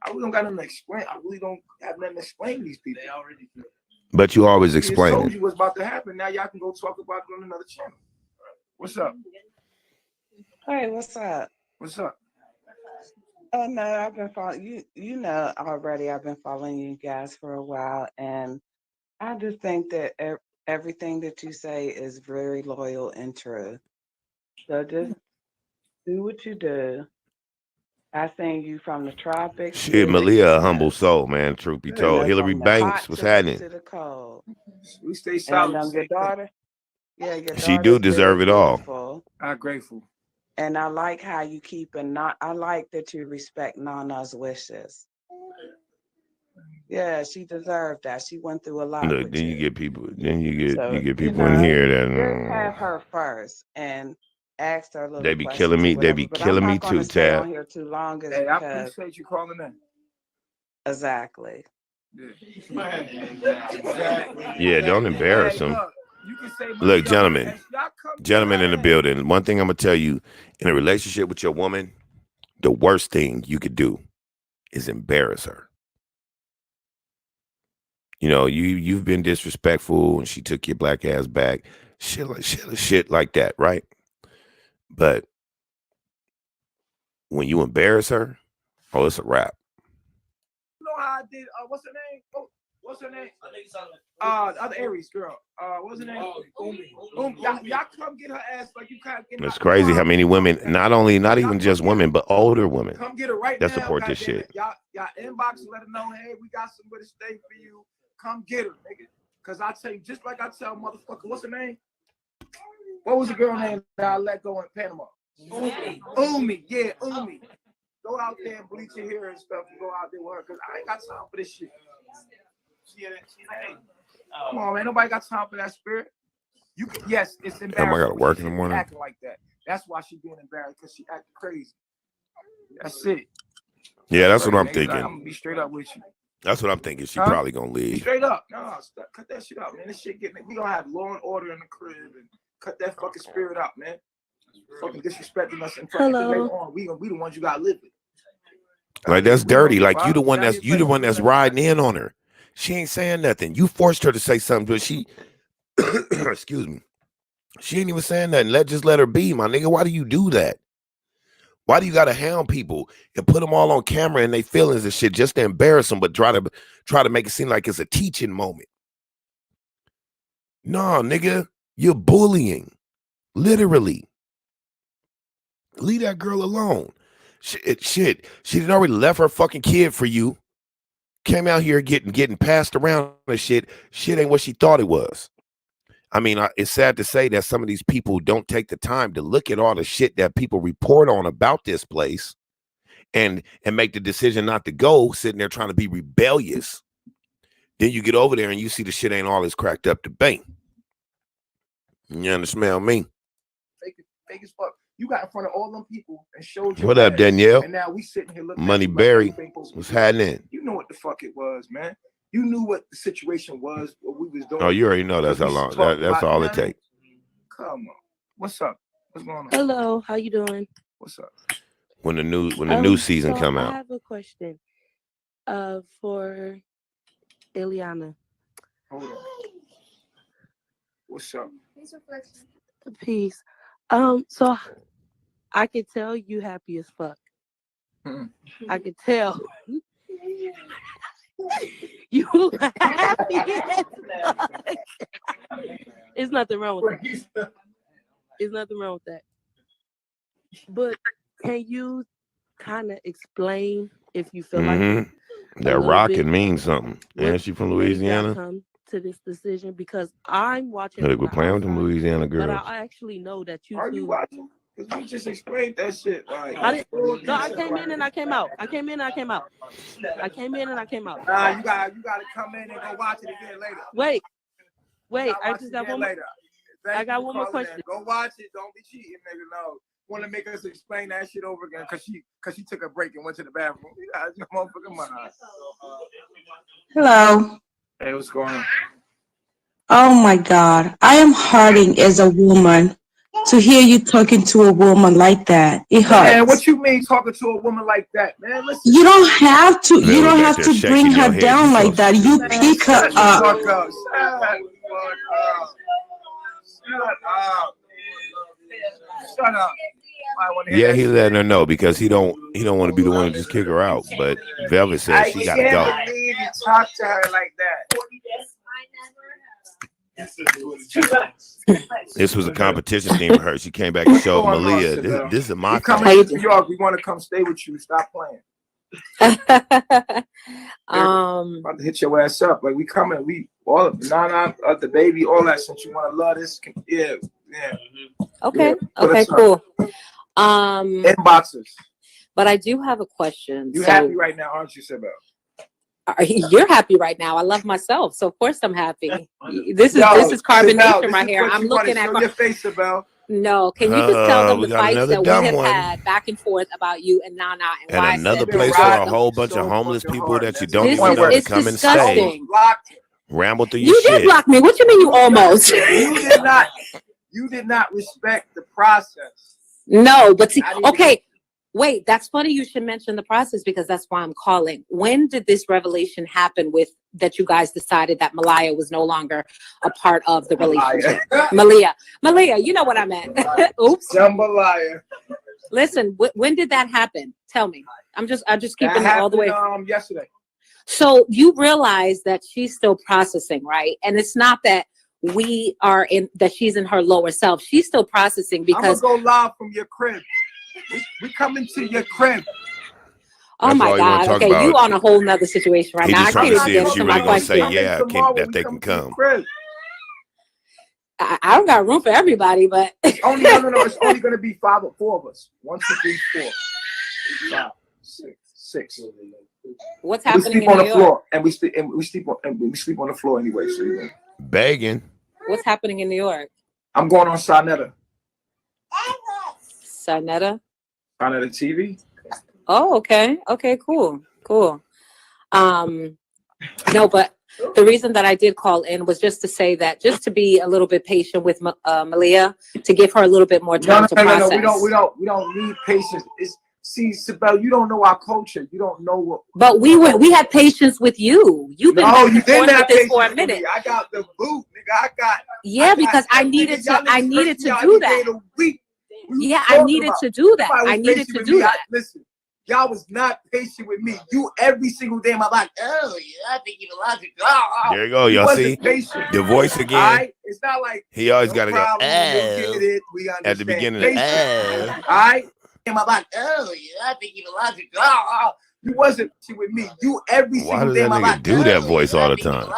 really don't got nothing to explain. I really don't have nothing to explain to these people. They already do. But you always explain I told it. you what's about to happen. Now y'all can go talk about it on another channel. What's up? Hey, what's up? What's up? Oh no, I've been following you. You know already. I've been following you guys for a while, and I just think that everything that you say is very loyal and true. So just do what you do. I seen you from the tropics. Shit, Malia, a humble soul, man. Truth be You told. know, Hillary from the Banks, hot what's to happening? the cold. We stay And solid. your daughter, yeah, your She daughter's do deserve very it all. beautiful. I'm grateful. And I like how you keep I like that you respect Nana's wishes. Yeah, she deserved that. She went through a lot. Look, with then you get people. Then you So, get people in here just that have her first and ask her little they be questions killing me. or They whatever. be But I'm killing me not going too, to stay on Tab. here too long. Hey, I appreciate you calling in. Exactly. Yeah, don't embarrass Hey, them. you can say Look, gentlemen in the building. One thing I'm gonna tell you: in a relationship with your woman, the worst thing you could do is embarrass her. You know, you've been disrespectful, and she took your black ass back. Shit like that, right? But when you embarrass her, oh, it's a wrap. You know how I did? What's her name? Oh, what's her name? The other Aries girl. What's her name? Y'all come get her ass like you can't get. It's crazy how many women, not even just women, but older women, come get her right that now. support this shit. Y'all inbox and let her know, hey, we got somebody to stay for you. Come get her, nigga. Cause I tell you, just like I tell motherfucker, what's her name? What was the girl name that I let go in Panama? Umi. Yeah, Umi. Go out there and bleach your hair and stuff and go out there with her, cause I ain't got time for this shit. Come on, man. Nobody got time for that spirit. You can, yes, it's embarrassing. Damn, I gotta work in the She morning. acting like that. That's why she being embarrassed, because she acting crazy. That's it. Yeah, that's what I'm I'm thinking. gonna be straight up with you. That's what I'm thinking. She Huh? probably gonna Be leave. straight up. No, cut that shit out, man. This shit getting. We gonna have law and order in the crib and cut that fucking spirit out, man. Fucking disrespecting us in front. Later on, we the ones you gotta live with. Like that's dirty. Like you the one that's riding in on her. She ain't saying nothing. You forced her to say something, but she excuse me. She ain't even saying nothing. Just let her be, my nigga. Why do you do that? Why do you gotta hound people and put them all on camera and they feelings and shit just to embarrass them, but try to make it seem like it's a teaching moment? No, nigga, you're bullying. Literally. Leave that girl alone. Shit. She did already left her fucking kid for you. Came out here getting passed around and shit. Shit ain't what she thought it was. I mean, it's sad to say that some of these people don't take the time to look at all the shit that people report on about this place and make the decision not to go, sitting there trying to be rebellious. Then you get over there and you see the shit ain't all as cracked up to bank. You understand me? Fake as fuck. You got in front of all them people and showed you. What up, Danielle? And now we sitting here looking Money at you Berry. like What's happening? You know what the fuck it was, man. You knew what the situation was, what we was doing. Oh, you already know that's how long. That's all it takes. Come on. What's up? What's going on? Hello, how you doing? What's up? When the new season come out. I have a question for Ileana. Hold on. What's up? Peace. So I can tell you happy as fuck. I can tell. You happy as fuck. It's nothing wrong with that. There's nothing wrong with that. But can you kind of explain if you feel like that rocket means something? And she from Louisiana? Come to this decision because I'm watching. We're playing with them Louisiana girls. But I actually know that you. Are you watching? Because we just explained that shit. Like, I came in and I came out. I came in and I came out. I came in and I came out. Nah, you gotta come in and go watch it again later. Wait. I just got one more. Later. I got one more question. Go watch it. Don't be cheating, nigga. No. Want to make us explain that shit over again because she took a break and went to the bathroom. You guys, your motherfucking mind. Hello. Hey, what's going on? Oh my God. I am hurting as a woman to hear you talking to a woman like that. It hurts. Man, what you mean talking to a woman like that, man? Listen. You don't have to. You don't have to bring her down like that. You pick her up. Shut up. Yeah, he's letting her know because he don't want to be the one to just kick her out. But Velvet says she gotta go. I can't believe you talk to her like that. This was a competition thing for her. She came back and showed Malia. This is my coming to New York. We want to come stay with you. Stop playing. About to hit your ass up. Like we coming. We all Nana, the baby, all that. Since you want to love this, yeah. Okay. Yeah, okay. Cool. Inboxes. But I do have a question. You happy right now, aren't you, Sibel? You're happy right now. I love myself, so of course I'm happy. This is carbonation right here. I'm looking at your face, Sibel. No, can you just tell them the fights that we have one. had back and forth about you and Nana and why another place for a whole bunch of homeless people that you don't even know to come and stay. Ramble through your shit. You did block me. What you mean you almost? You did not respect the process. No, but see, okay. Wait, that's funny you should mention the process because that's why I'm calling. When did this revelation happen with that you guys decided that Malia was no longer a part of the relationship? Malia, you know what I meant. Oops. Jambalaya. Listen, when did that happen? Tell me. I'm just keeping it all the way. Yesterday. So you realize that she's still processing, right? And it's not that that she's in her lower self. She's still processing because I'm gonna go live from your crib. We coming to your crib. Oh my God! Okay, you on a whole nother situation right now. I can't see if she really gonna say that they can come. I don't got room for everybody, but no. It's only gonna be 4 of us. 1, 2, 3, 4, 5, 6. What's happening we sleep on in the New floor, York? and we sleep on the floor anyway. So begging. What's happening in New York? I'm going on Sonetta. Sonetta? Sonetta TV. Oh, okay. Okay, cool. Cool. No, but the reason that I did call in was just to say that, just to be a little bit patient with Malia, to give her a little bit more time to process. No. We don't need patience. See, Sibel, you don't know our culture. You don't know what. But we had patience with you. You've been no, you didn't have this for a patience minute. with me. I got the boot, nigga. Yeah, because I needed to do that. Yeah, I needed to do that. I needed to do that. Listen, y'all was not patient with me. You every single day, my like, oh yeah, I think you're logical. There you go, y'all see patient. the voice again. Right? It's not like he always no got to go at the beginning. All right, and my like, oh yeah, I think you're logical. You wasn't patient with me. You every single day, my Why does that nigga do that voice all the time?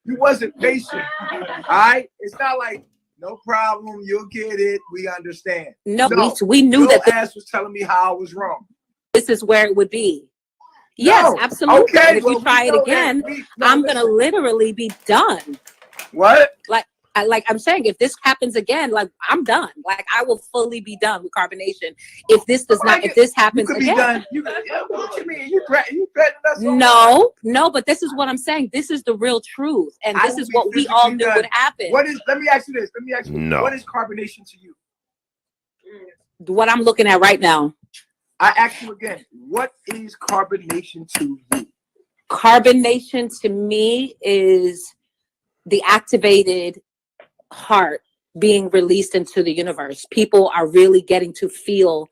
You wasn't patient. All right, it's not like. No problem, you'll get it. We understand. No, we knew that your ass was telling me how I was wrong. This is where it would be. Yes, absolutely. Okay, and if you try it again, I'm gonna literally be done. What? Like I'm saying, if this happens again, like I'm done. Like I will fully be done with carbonation. If this does not, if this happens again, what you mean? You threatening us? No, but this is what I'm saying. This is the real truth, and this is what we all knew would happen. Let me ask you this. No. What is carbonation to you? What I'm looking at right now. I ask you again. What is carbonation to you? Carbonation to me is the activated heart being released into the universe. People are really getting to feel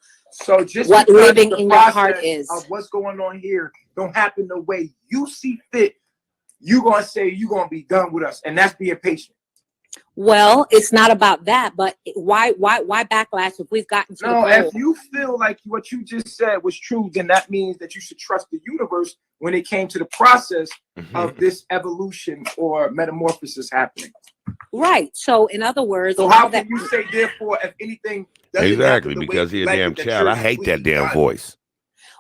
just what living in your heart is. Of what's going on here don't happen the way you see fit. You're gonna say you're gonna be done with us, and that's being patient. Well, it's not about that, but why backlash if we've gotten to the goal? If you feel like what you just said was true, then that means that you should trust the universe when it came to the process of this evolution or metamorphosis happening. Right. So, in other words, so how can you say therefore if anything doesn't exactly because he's a damn child? I hate that damn voice.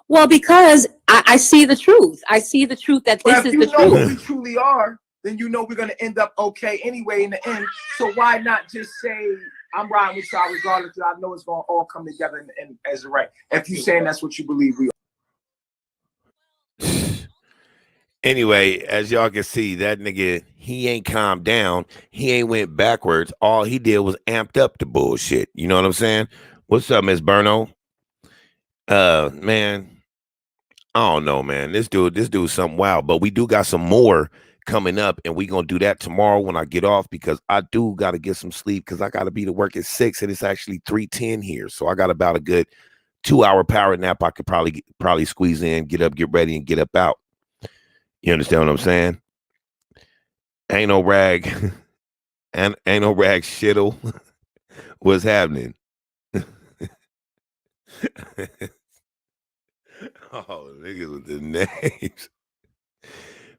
Well, because I see the truth. I see the truth that this is the truth. If you know who we truly are, then you know we're going to end up okay anyway in the end. So why not just say, I'm riding with y'all regardless, I know it's going to all come together and as a right. If you're saying that's what you believe we are. Anyway, as y'all can see, that nigga, he ain't calmed down. He ain't went backwards. All he did was amped up the bullshit. You know what I'm saying? What's up, Miss Berno? Man, I don't know, man. This dude's something wild. But we do got some more coming up, and we gonna do that tomorrow when I get off, because I do gotta get some sleep because I gotta be to work at 6 and it's actually 3:10 here. So I got about a good 2-hour power nap I could probably squeeze in, get up, get ready, and get up out. You understand what I'm saying? Ain't no rag and ain't no rag shittle. What's happening? Oh, niggas with the names.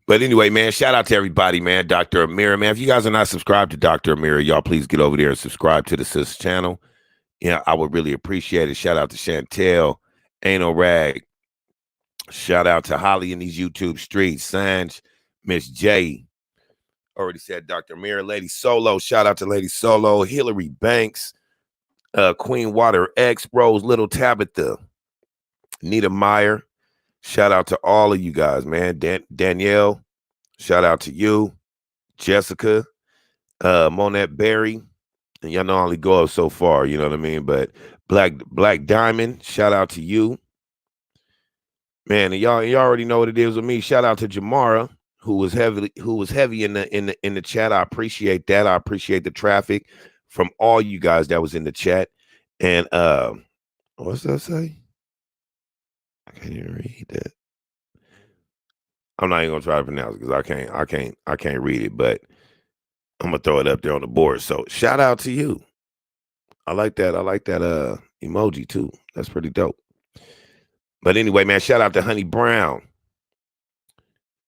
But anyway, man, shout out to everybody, man. Dr. Amira, man. If you guys are not subscribed to Dr. Amira, y'all please get over there and subscribe to the sis channel. Yeah, I would really appreciate it. Shout out to Chantel, Ain't No Rag. Shout out to Holly in these YouTube streets. Sanj, Miss J. Already said Dr. Amira, Lady Solo. Shout out to Lady Solo, Hillary Banks, Queen Water X, Rose, Little Tabitha, Nita Meyer. Shout out to all of you guys, man. Danielle, shout out to you. Jessica, Monette Berry. And y'all know I only go up so far, you know what I mean? But Black Diamond, shout out to you. Man, and y'all already know what it is with me. Shout out to Jamara, who was heavy in the chat. I appreciate that. I appreciate the traffic from all you guys that was in the chat. And what's that say? I can't even read that. I'm not even gonna try to pronounce it because I can't read it, but I'm gonna throw it up there on the board. So shout out to you. I like that emoji too. That's pretty dope. But anyway, man, shout out to Honey Brown.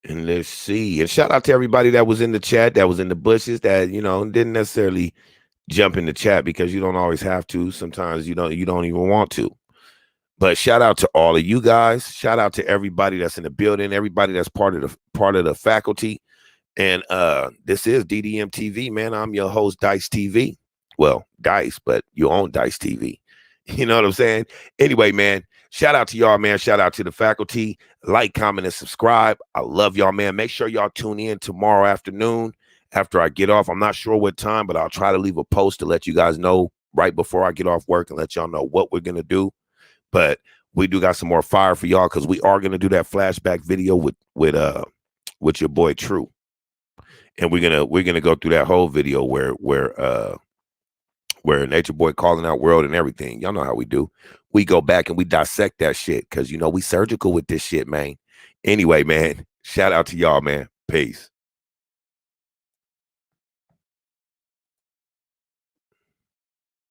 And let's see. And shout out to everybody that was in the chat, that was in the bushes, that, you know, didn't necessarily jump in the chat because you don't always have to. Sometimes you don't even want to. But shout out to all of you guys. Shout out to everybody that's in the building, everybody that's part of the faculty. And this is DDM TV, man. I'm your host, Dice TV. Well, Dice, but you own Dice TV. You know what I'm saying? Anyway, man, shout out to y'all, man. Shout out to the faculty. Like, comment, and subscribe. I love y'all, man. Make sure y'all tune in tomorrow afternoon after I get off. I'm not sure what time, but I'll try to leave a post to let you guys know right before I get off work and let y'all know what we're going to do. But we do got some more fire for y'all because we are going to do that flashback video with your boy True. And we're gonna go through that whole video where Nature Boy calling out world and everything. Y'all know how we do. We go back and we dissect that shit because we surgical with this shit, man. Anyway, man, shout out to y'all, man. Peace.